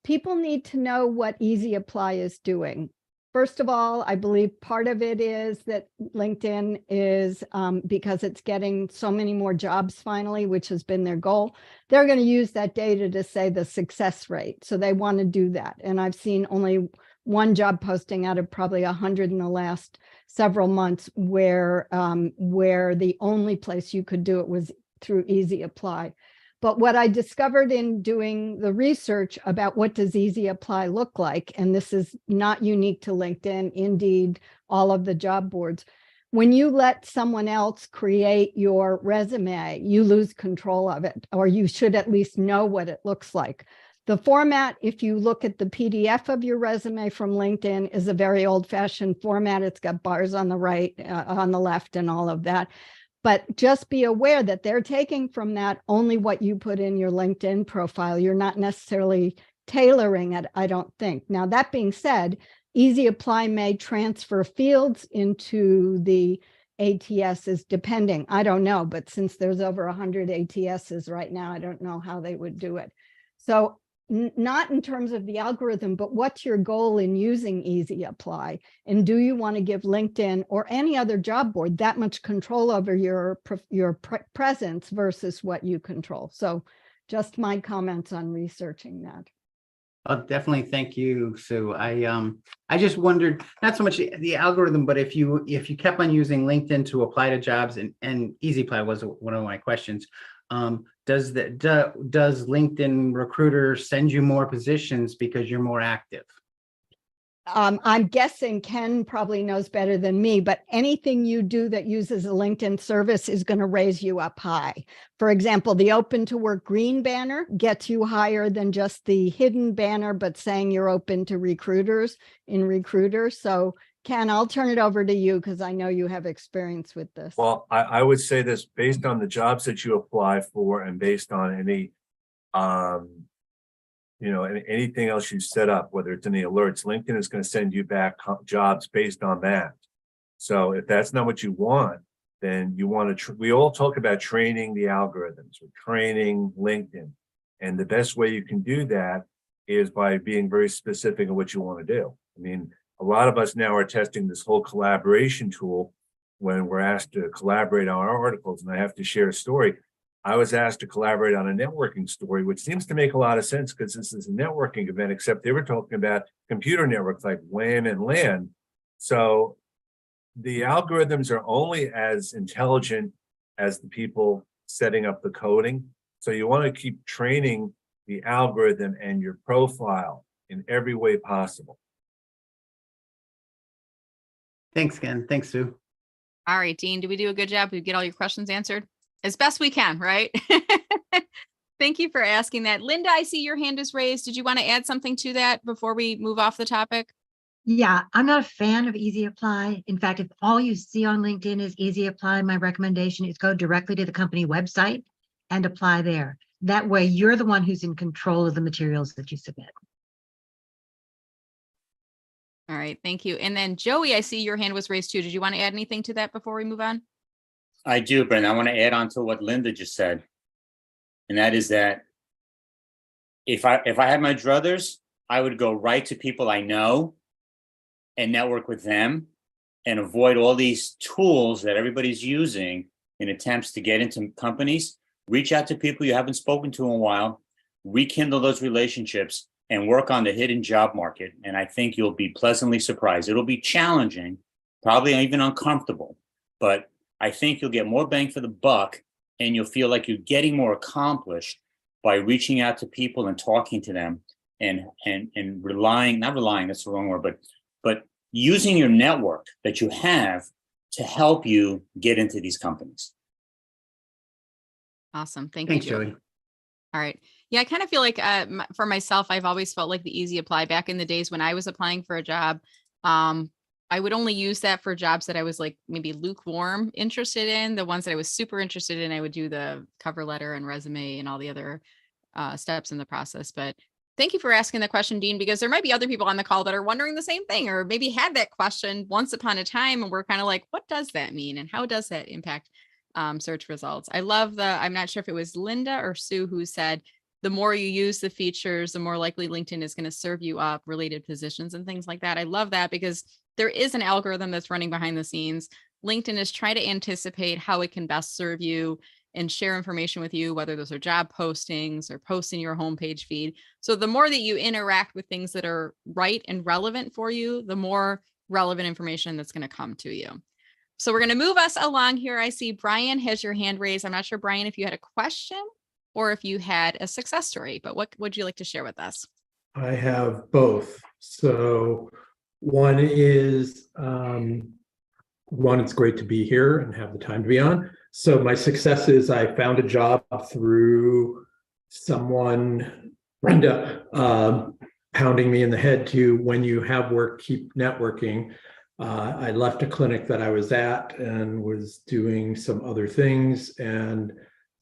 People need to know what easy apply is doing. First of all, I believe part of it is that LinkedIn is, because it's getting so many more jobs finally, which has been their goal, they're going to use that data to say the success rate. So they want to do that. And I've seen only 1 job posting out of probably 100 in the last several months where the only place you could do it was through easy apply. But what I discovered in doing the research about what does easy apply look like, and this is not unique to LinkedIn, Indeed, all of the job boards, when you let someone else create your resume, you lose control of it, or you should at least know what it looks like. The format, if you look at the PDF of your resume from LinkedIn, is a very old-fashioned format. It's got bars on the right, on the left, and all of that. But just be aware that they're taking from that only what you put in your LinkedIn profile. You're not necessarily tailoring it, I don't think. Now, that being said, Easy Apply may transfer fields into the ATSs depending. I don't know, but since there's over 100 ATSs right now, I don't know how they would do it. So not in terms of the algorithm, but what's your goal in using Easy Apply? And do you want to give LinkedIn or any other job board that much control over your presence versus what you control? So just my comments on researching that.
Definitely. Thank you, Sue. I just wondered, not so much the algorithm, but if you kept on using LinkedIn to apply to jobs, and Easy Apply was one of my questions. Does LinkedIn Recruiter send you more positions because you're more active?
I'm guessing Ken probably knows better than me, but anything you do that uses a LinkedIn service is going to raise you up high. For example, the open to work green banner gets you higher than just the hidden banner, but saying you're open to recruiters in Recruiter. So Ken, I'll turn it over to you because I know you have experience with this.
Well, I would say this based on the jobs that you apply for and based on any, anything else you set up, whether it's in the alerts, LinkedIn is going to send you back jobs based on that. So if that's not what you want, then you want to, we all talk about training the algorithms or training LinkedIn. And the best way you can do that is by being very specific on what you want to do. I mean, a lot of us now are testing this whole collaboration tool when we're asked to collaborate on our articles. And I have to share a story. I was asked to collaborate on a networking story, which seems to make a lot of sense because this is a networking event, except they were talking about computer networks like WAN and LAN. So the algorithms are only as intelligent as the people setting up the coding. So you want to keep training the algorithm and your profile in every way possible.
Thanks, Ken. Thanks, Sue.
All right, Dean, did we do a good job? Did we get all your questions answered? As best we can, right? Thank you for asking that. Linda, I see your hand is raised. Did you want to add something to that before we move off the topic?
Yeah, I'm not a fan of Easy Apply. In fact, if all you see on LinkedIn is Easy Apply, my recommendation is go directly to the company website and apply there. That way you're the one who's in control of the materials that you submit.
All right, thank you. And then Joey, I see your hand was raised too. Did you want to add anything to that before we move on?
I do, Brenda. I want to add on to what Linda just said. And that is that if I had my druthers, I would go right to people I know and network with them and avoid all these tools that everybody's using in attempts to get into companies. Reach out to people you haven't spoken to in a while, rekindle those relationships, and work on the hidden job market. And I think you'll be pleasantly surprised. It'll be challenging, probably even uncomfortable, but I think you'll get more bang for the buck and you'll feel like you're getting more accomplished by reaching out to people and talking to them and not relying, that's the wrong word, but using your network that you have to help you get into these companies.
Awesome.
Thanks,
you, Joey. All right. Yeah, I kind of feel like for myself, I've always felt like the Easy Apply back in the days when I was applying for a job. I would only use that for jobs that I was like maybe lukewarm interested in. The ones that I was super interested in, I would do the cover letter and resume and all the other steps in the process. But thank you for asking the question, Dean, because there might be other people on the call that are wondering the same thing, or maybe had that question once upon a time. And we're kind of like, what does that mean? And how does that impact search results? I love I'm not sure if it was Linda or Sue who said, the more you use the features, the more likely LinkedIn is going to serve you up related positions and things like that. I love that because there is an algorithm that's running behind the scenes. LinkedIn is trying to anticipate how it can best serve you and share information with you, whether those are job postings or posts in your homepage feed. So the more that you interact with things that are right and relevant for you, the more relevant information that's going to come to you. So we're going to move us along here. I see Brian has your hand raised. I'm not sure, Brian, if you had a question or if you had a success story, but what would you like to share with us?
I have both. So one is, it's great to be here and have the time to be on. So my success is I found a job through someone, Brenda, pounding me in the head to, when you have work, keep networking. I left a clinic that I was at and was doing some other things. And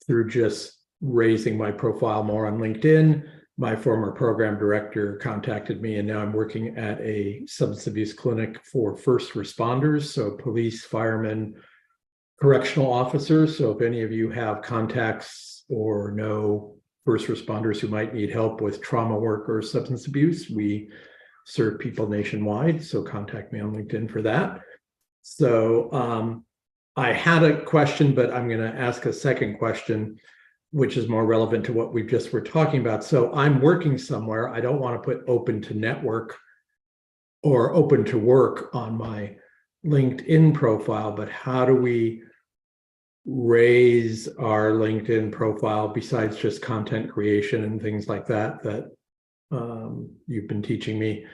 through just raising my profile more on LinkedIn, my former program director contacted me, and now I'm working at a substance abuse clinic for first responders, so police, firemen, correctional officers. So if any of you have contacts or know first responders who might need help with trauma work or substance abuse, we serve people nationwide. So contact me on LinkedIn for that. So I had a question, but I'm going to ask a second question, which is more relevant to what we just were talking about. So I'm working somewhere. I don't want to put open to network or open to work on my LinkedIn profile, but how do we raise our LinkedIn profile besides just content creation and things like that, you've been teaching me,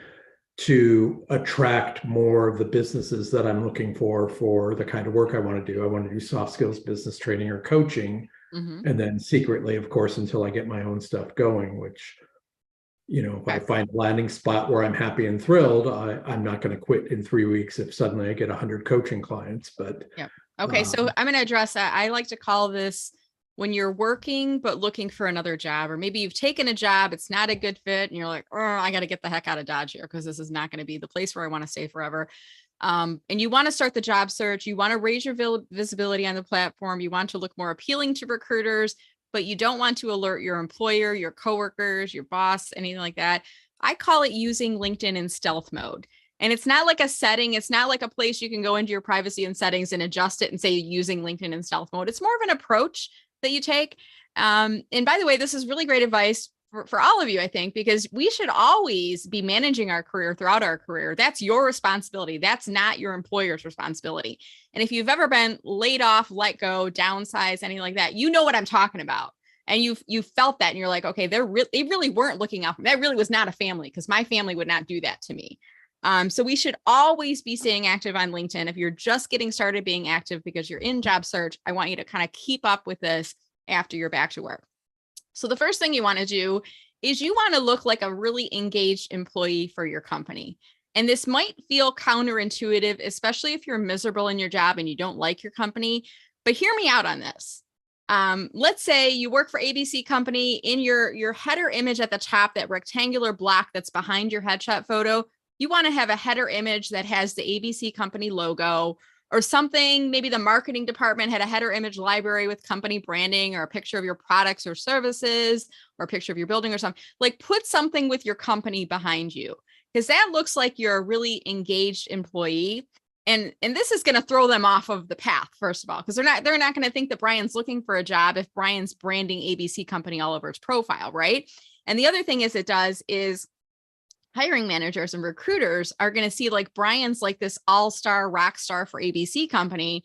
to attract more of the businesses that I'm looking for the kind of work I want to do? I want to do soft skills, business training, or coaching. And then secretly, of course, until I get my own stuff going, which, if I find a landing spot where I'm happy and thrilled, I'm not going to quit in 3 weeks if suddenly I get 100 coaching clients. But
yeah. Okay. So I'm going to address that. I like to call this when you're working, but looking for another job, or maybe you've taken a job, it's not a good fit. And you're like, oh, I got to get the heck out of Dodge here, because this is not going to be the place where I want to stay forever. And you want to start the job search. You want to raise your visibility on the platform. You want to look more appealing to recruiters, but you don't want to alert your employer, your coworkers, your boss, anything like that. I call it using LinkedIn in stealth mode. And it's not like a setting. It's not like a place you can go into your privacy and settings and adjust it and say using LinkedIn in stealth mode. It's more of an approach that you take. And by the way, this is really great advice for all of you, I think, because we should always be managing our career throughout our career. That's your responsibility. That's not your employer's responsibility. And if you've ever been laid off, let go, downsized, anything like that, you know what I'm talking about. And you felt that, and you're like, okay, they really weren't looking out for me. That really was not a family, because my family would not do that to me. So we should always be staying active on LinkedIn. If you're just getting started being active because you're in job search, I want you to kind of keep up with this after you're back to work. So the first thing you want to do is you want to look like a really engaged employee for your company. And this might feel counterintuitive, especially if you're miserable in your job and you don't like your company, but hear me out on this. Let's say you work for ABC company. In your header image at the top, that rectangular block that's behind your headshot photo, you want to have a header image that has the ABC company logo or something. Maybe the marketing department had a header image library with company branding, or a picture of your products or services, or a picture of your building or something. Like, put something with your company behind you, because that looks like you're a really engaged employee. And this is going to throw them off of the path, first of all, because they're not going to think that Brian's looking for a job if Brian's branding ABC company all over his profile, right? And the other thing is hiring managers and recruiters are going to see, like, Brian's like this all-star rock star for ABC company.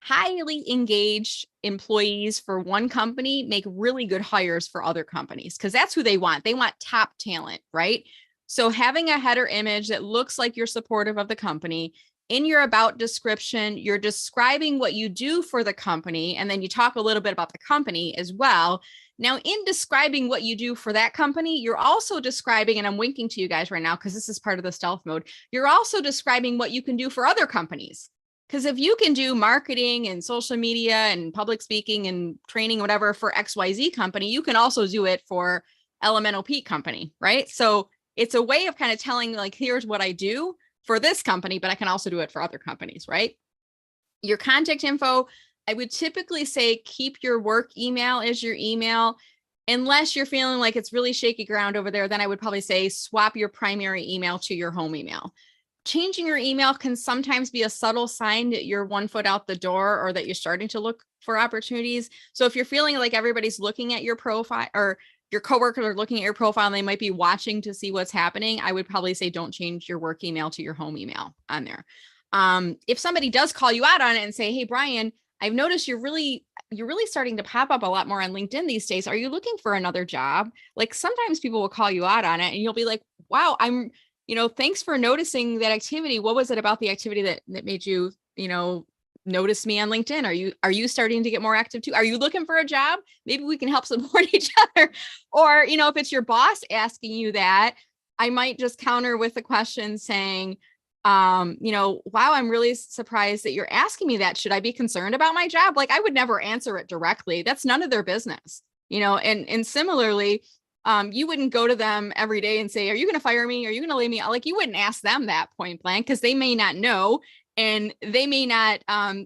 Highly engaged employees for one company make really good hires for other companies, because that's who they want. They want top talent, right? So having a header image that looks like you're supportive of the company. In your about description, you're describing what you do for the company, and then you talk a little bit about the company as well. Now, in describing what you do for that company, you're also describing, and I'm winking to you guys right now because this is part of the stealth mode, you're also describing what you can do for other companies. Because if you can do marketing and social media and public speaking and training, whatever, for XYZ company, you can also do it for Elemental Peak company, right? So it's a way of kind of telling, like, here's what I do for this company, but I can also do it for other companies, right? Your contact info, I would typically say keep your work email as your email. Unless you're feeling like it's really shaky ground over there, then I would probably say swap your primary email to your home email. Changing your email can sometimes be a subtle sign that you're 1 foot out the door, or that you're starting to look for opportunities. So if you're feeling like everybody's looking at your profile, or your coworkers are looking at your profile and they might be watching to see what's happening, I would probably say don't change your work email to your home email on there. If somebody does call you out on it and say, hey, Brian, I've noticed you're really starting to pop up a lot more on LinkedIn these days. Are you looking for another job? Like, sometimes people will call you out on it and you'll be like, wow, thanks for noticing that activity. What was it about the activity that made you, notice me on LinkedIn? Are you starting to get more active too? Are you looking for a job? Maybe we can help support each other. Or, if it's your boss asking you that, I might just counter with a question saying, Wow, I'm really surprised that you're asking me that. Should I be concerned about my job? Like, I would never answer it directly. That's none of their business, and similarly, you wouldn't go to them every day and say, are you going to fire me? Are you going to lay me out? Like, you wouldn't ask them that point blank, because they may not know, and they may not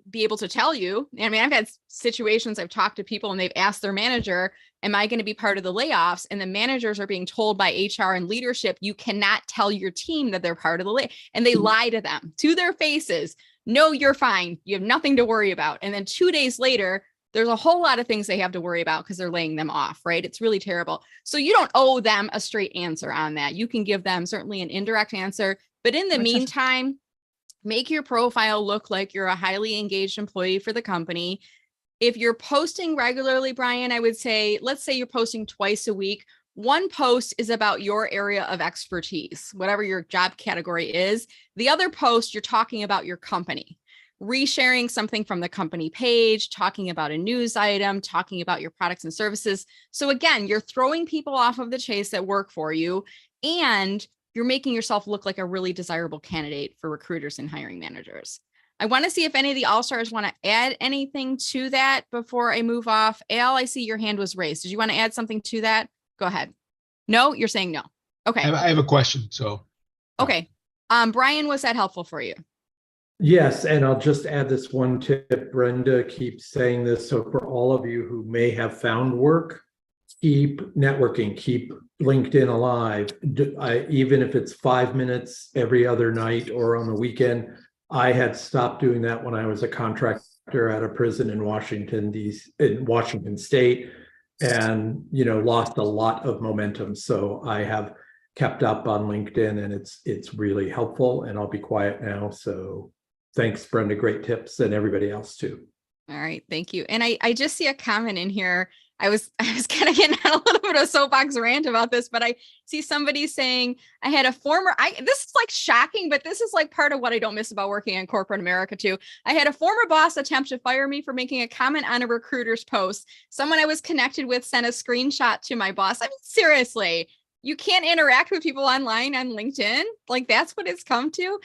be able to tell you. I mean, I've had situations, I've talked to people and they've asked their manager, am I going to be part of the layoffs? And the managers are being told by HR and leadership, you cannot tell your team that they're part of the layoff. And they lie to them to their faces. No, you're fine. You have nothing to worry about. And then 2 days later, there's a whole lot of things they have to worry about because they're laying them off, right? It's really terrible. So you don't owe them a straight answer on that. You can give them certainly an indirect answer, but in the meantime, make your profile look like you're a highly engaged employee for the company. If you're posting regularly, Brian, I would say, let's say you're posting twice a week. One post is about your area of expertise, whatever your job category is. The other post, you're talking about your company, resharing something from the company page, talking about a news item, talking about your products and services. So again, you're throwing people off of the chase that work for you, and you're making yourself look like a really desirable candidate for recruiters and hiring managers. I want to see if any of the all-stars want to add anything to that before I move off. Al, I see your hand was raised. Did you want to add something to that? Go ahead. No, you're saying no. Okay.
I have a question. So.
Okay. Brian, was that helpful for you?
Yes, and I'll just add this one tip. Brenda keeps saying this. So for all of you who may have found work, keep networking, keep LinkedIn alive. Even if it's 5 minutes every other night or on the weekend. I had stopped doing that when I was a contractor at a prison in Washington State, and lost a lot of momentum. So I have kept up on LinkedIn, and it's really helpful. And I'll be quiet now. So thanks, Brenda. Great tips, and everybody else too.
All right, thank you. And I just see a comment in here. I was kind of getting on a little bit of a soapbox rant about this, but I see somebody saying, I had a former, this is like shocking, but this is like part of what I don't miss about working in corporate America too. I had a former boss attempt to fire me for making a comment on a recruiter's post. Someone I was connected with sent a screenshot to my boss. I mean, seriously, you can't interact with people online on LinkedIn. Like, that's what it's come to.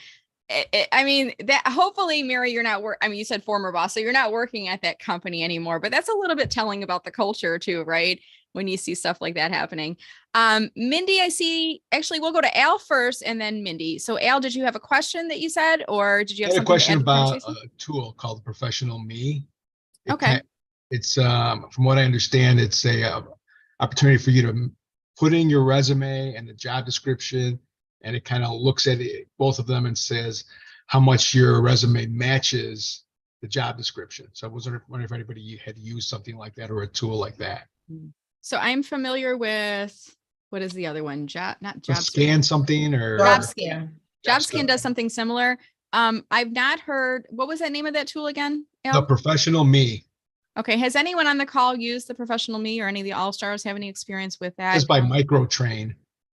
I mean, that hopefully, Mary, you're not you said former boss, so you're not working at that company anymore, but that's a little bit telling about the culture too, right? When you see stuff like that happening. Mindy, I see, actually, we'll go to Al first and then Mindy. So Al, did you have a question that you said, or did you have
I had a question about
a
tool called Professional Me.
Okay.
It's from what I understand, it's a opportunity for you to put in your resume and the job description, and it kind of looks at it, both of them, and says how much your resume matches the job description. So I was wondering if anybody had used something like that or a tool like that.
So I'm familiar with, what is the other one? Not job
scan something or
job scan. Job scan does something similar. I've not heard, what was that name of that tool again?
The Professional Me.
Okay. Has anyone on the call used the Professional Me, or any of the all-stars have any experience with that?
Just by MicroTrain.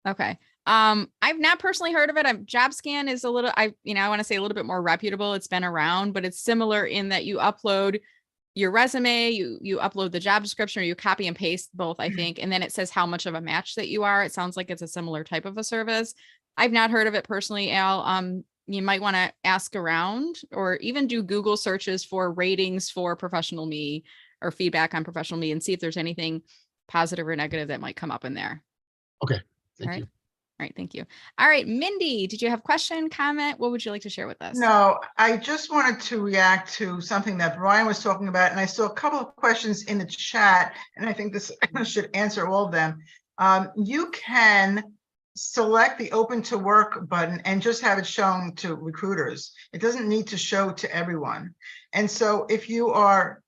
Okay. I've not personally heard of it. JobScan is a little, I want to say a little bit more reputable. It's been around, but it's similar in that you upload your resume, you upload the job description, or you copy and paste both, I think. And then it says how much of a match that you are. It sounds like it's a similar type of a service. I've not heard of it personally, Al. You might want to ask around, or even do Google searches for ratings for Professional Me or feedback on Professional Me, and see if there's anything positive or negative that might come up in there.
Okay. Thank you.
All right, thank you. All right, Mindy, did you have a question, comment? What would you like to share with us?
No, I just wanted to react to something that Brian was talking about, and I saw a couple of questions in the chat, and I think this should answer all of them. You can select the open to work button and just have it shown to recruiters. It doesn't need to show to everyone. And so if you are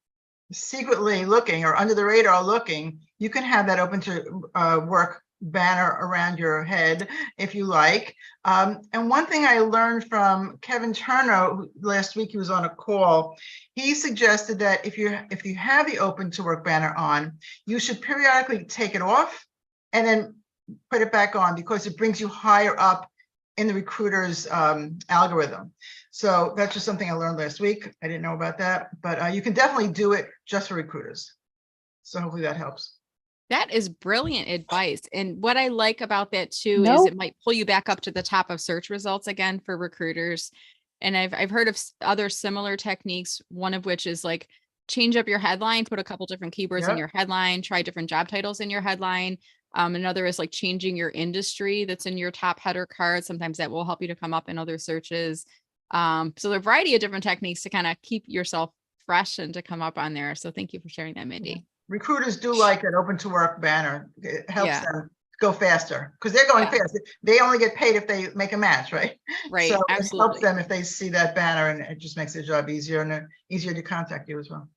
secretly looking or under the radar looking, you can have that open to work banner around your head if you like. And one thing I learned from Kevin Turner last week, he was on a call. He suggested that if you have the open to work banner on, you should periodically take it off and then put it back on, because it brings you higher up in the recruiter's algorithm. So that's just something I learned last week. I didn't know about that, but you can definitely do it just for recruiters. So hopefully that helps.
That is brilliant advice. And what I like about that too is it might pull you back up to the top of search results again for recruiters. And I've heard of other similar techniques, one of which is like change up your headline, put a couple different keywords in
Yep.
your headline, try different job titles in your headline. Another is like changing your industry that's in your top header card. Sometimes that will help you to come up in other searches. So there are a variety of different techniques to kind of keep yourself fresh and to come up on there. So thank you for sharing that, Mindy.
Recruiters do like an open to work banner. It helps
Yeah.
them go faster because they're going
Yeah.
fast. They only get paid if they make a match, right?
Right,
So it helps
absolutely.
them if they see that banner, and it just makes their job easier and easier to contact you as well.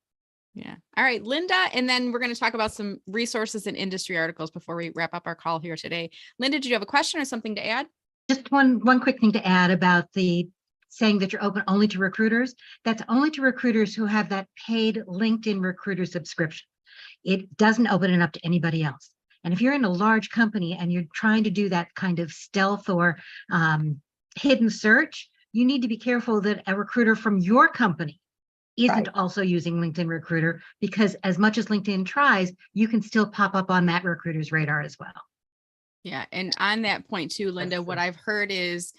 Yeah. All right, Linda. And then we're going to talk about some resources and industry articles before we wrap up our call here today. Linda, did you have a question or something to add?
Just one quick thing to add about the saying that you're open only to recruiters. That's only to recruiters who have that paid LinkedIn recruiter subscription. It doesn't open it up to anybody else. And if you're in a large company and you're trying to do that kind of stealth or hidden search, you need to be careful that a recruiter from your company isn't also using LinkedIn Recruiter, because as much as LinkedIn tries, you can still pop up on that recruiter's radar as well.
Yeah. And on that point too, Linda, what I've heard is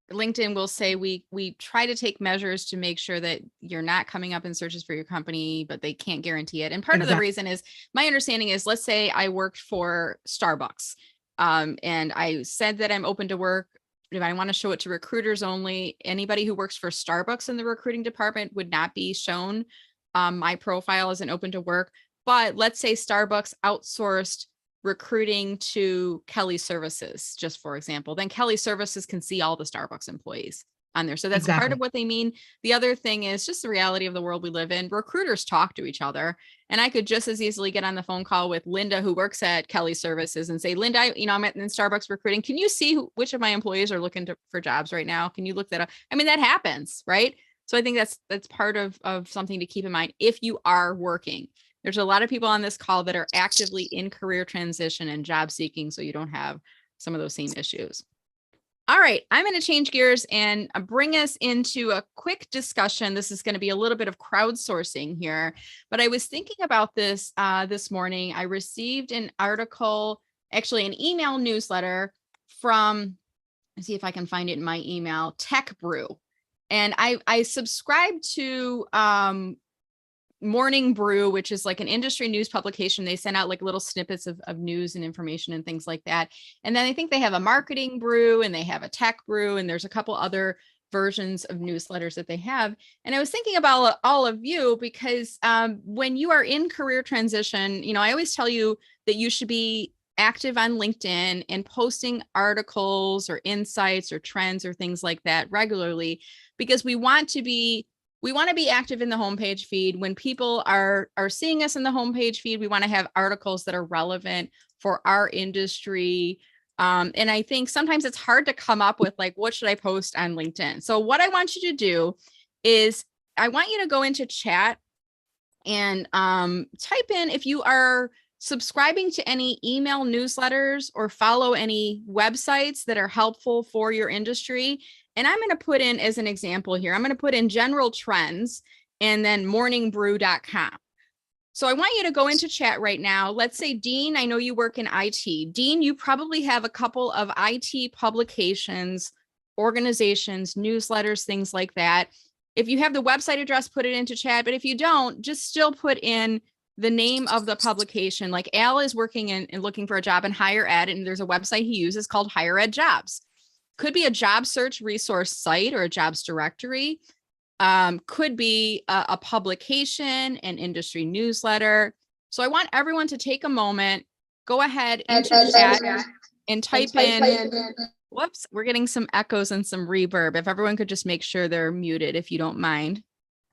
LinkedIn will say we try to take measures to make sure that you're not coming up in searches for your company, but they can't guarantee it. And part of the reason is, my understanding is, let's say I worked for Starbucks and I said that I'm open to work. If I want to show it to recruiters only, anybody who works for Starbucks in the recruiting department would not be shown my profile as an open to work. But let's say Starbucks outsourced recruiting to Kelly Services, just for example, then Kelly Services can see all the Starbucks employees on there. So that's part of what they mean. The other thing is just the reality of the world we live in. Recruiters talk to each other, and I could just as easily get on the phone call with Linda, who works at Kelly Services, and say, Linda, I'm in Starbucks recruiting. Can you see which of my employees are looking for jobs right now? Can you look that up? I mean, that happens, right? So I think that's part of something to keep in mind if you are working. There's a lot of people on this call that are actively in career transition and job seeking, so you don't have some of those same issues. All right, I'm going to change gears and bring us into a quick discussion. This is going to be a little bit of crowdsourcing here, but I was thinking about this this morning. I received an article, actually an email newsletter from, let's see if I can find it in my email, Tech Brew. And I subscribe to Morning Brew, which is like an industry news publication. They send out like little snippets of news and information and things like that. And then I think they have a marketing brew and they have a tech brew, and there's a couple other versions of newsletters that they have. And I was thinking about all of you because when you are in career transition, I always tell you that you should be active on LinkedIn and posting articles or insights or trends or things like that regularly, because we want to be active in the homepage feed. When people are seeing us in the homepage feed, we want to have articles that are relevant for our industry. And I think sometimes it's hard to come up with like, what should I post on LinkedIn? So what I want you to do is I want you to go into chat and type in, if you are subscribing to any email newsletters or follow any websites that are helpful for your industry. And I'm going to put in, as an example here, I'm going to put in general trends and then morningbrew.com. So I want you to go into chat right now. Let's say, Dean, I know you work in IT. Dean, you probably have a couple of IT publications, organizations, newsletters, things like that. If you have the website address, put it into chat. But if you don't, just still put in the name of the publication. Like Al is working and looking for a job in higher ed, and there's a website he uses called Higher Ed Jobs. Could be a job search resource site or a jobs directory. Could be a publication, an industry newsletter. So I want everyone to take a moment, go ahead into chat and type in, whoops, we're getting some echoes and some reverb. If everyone could just make sure they're muted, if you don't mind.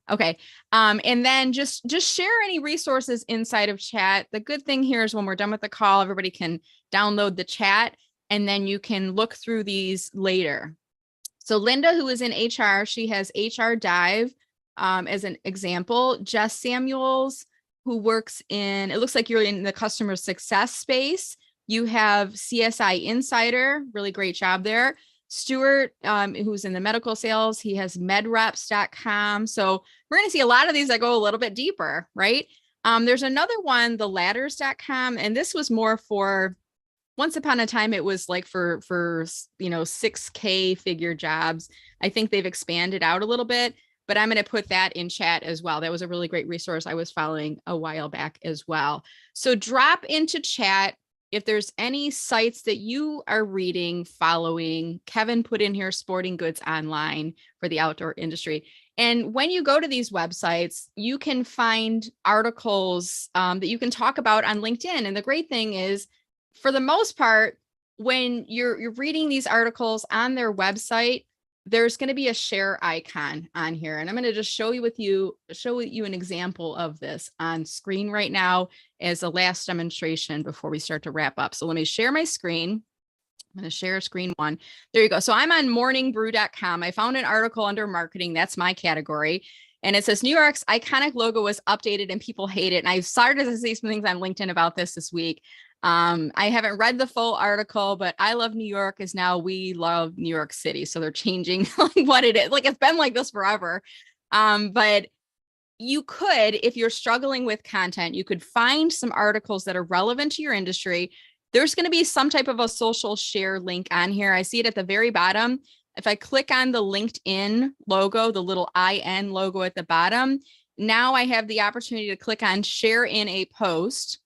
Okay. And then just share any resources inside of chat. The good thing here is when we're done with the call, everybody can download the chat and then you can look through these later. So Linda, who is in HR, she has HR Dive as an example. Jess Samuels, who works in, it looks like you're in the customer success space. You have CSI Insider, really great job there. Stuart, who's in the medical sales, he has medreps.com. So we're going to see a lot of these that go a little bit deeper, right? There's another one, theladders.com, and this was more for, once upon a time, it was like for 6K figure jobs. I think they've expanded out a little bit, but I'm going to put that in chat as well. That was a really great resource I was following a while back as well. So drop into chat if there's any sites that you are reading, following. Kevin put in here Sporting Goods Online for the outdoor industry. And when you go to these websites, you can find articles that you can talk about on LinkedIn. And the great thing is, for the most part, when you're reading these articles on their website, there's going to be a share icon on here. And I'm going to just show you an example of this on screen right now as a last demonstration before we start to wrap up. So let me share my screen. I'm going to share screen one. There you go. So I'm on morningbrew.com. I found an article under marketing. That's my category. And it says New York's iconic logo was updated and people hate it. And I've started to see some things on LinkedIn about this week. I haven't read the full article, but I Love New York is now We Love New York City. So they're changing like what it is. Like, it's been like this forever. But you could, if you're struggling with content, you could find some articles that are relevant to your industry. There's going to be some type of a social share link on here. I see it at the very bottom. If I click on the LinkedIn logo, the little IN logo at the bottom, now I have the opportunity to click on share in a post.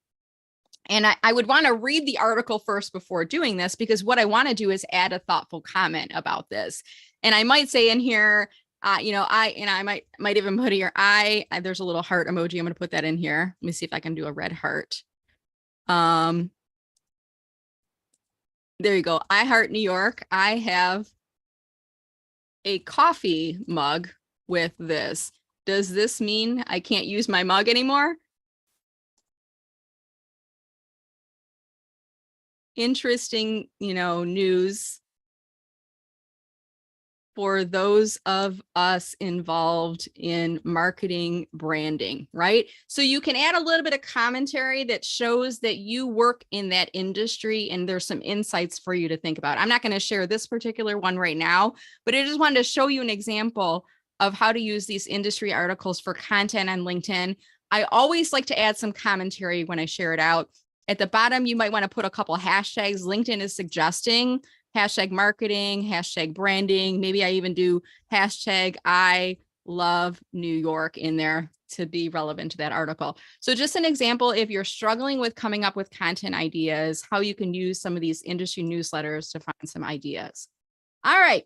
And I would want to read the article first before doing this, because what I want to do is add a thoughtful comment about this. And I might say in here, I might even put here, there's a little heart emoji. I'm going to put that in here. Let me see if I can do a red heart. There you go. I heart New York. I have a coffee mug with this. Does this mean I can't use my mug anymore? Interesting, news for those of us involved in marketing branding, right? So you can add a little bit of commentary that shows that you work in that industry, and there's some insights for you to think about. I'm not going to share this particular one right now, but I just wanted to show you an example of how to use these industry articles for content on LinkedIn. I always like to add some commentary when I share it out. At the bottom, you might want to put a couple hashtags. LinkedIn is suggesting hashtag marketing, hashtag branding. Maybe I even do hashtag I love New York in there to be relevant to that article. So just an example, if you're struggling with coming up with content ideas, how you can use some of these industry newsletters to find some ideas. All right.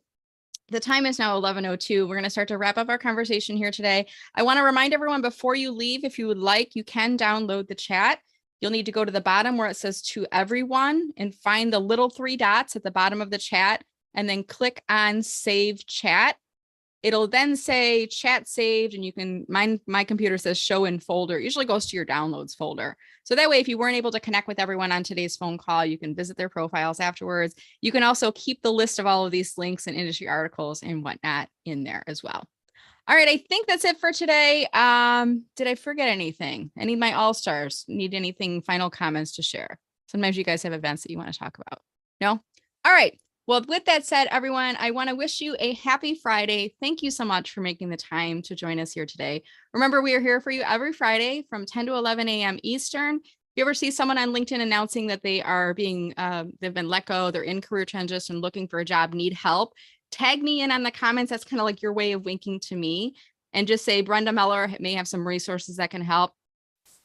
The time is now 11:02. We're going to start to wrap up our conversation here today. I want to remind everyone before you leave, if you would like, you can download the chat. You'll need to go to the bottom where it says to everyone and find the little 3 dots at the bottom of the chat, and then click on save chat. It'll then say chat saved, and you can, my computer says show in folder. It usually goes to your downloads folder. So that way, if you weren't able to connect with everyone on today's phone call, you can visit their profiles afterwards. You can also keep the list of all of these links and industry articles and whatnot in there as well. All right, I think that's it for today. Did I forget anything? Any of my all-stars need anything, final comments to share? Sometimes you guys have events that you want to talk about. No? All right. Well, with that said, everyone, I want to wish you a happy Friday. Thank you so much for making the time to join us here today. Remember, we are here for you every Friday from 10 to 11 a.m. Eastern. If you ever see someone on LinkedIn announcing that they are they've been let go, they're in career transition, looking for a job, need help, tag me in on the comments. That's kind of like your way of winking to me, and just say Brenda Meller may have some resources that can help.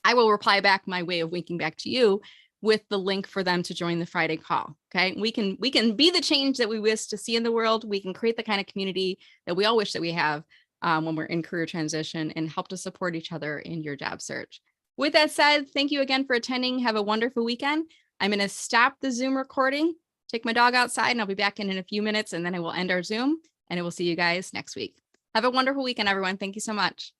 I will reply back my way of winking back to you with the link for them to join the Friday call. Okay. We can be the change that we wish to see in the world. We can create the kind of community that we all wish that we have when we're in career transition, and help to support each other in your job search. With that said, thank you again for attending. Have a wonderful weekend. I'm going to stop the Zoom recording, take my dog outside, and I'll be back in a few minutes, and then I will end our Zoom, and I will see you guys next week. Have a wonderful weekend, everyone. Thank you so much.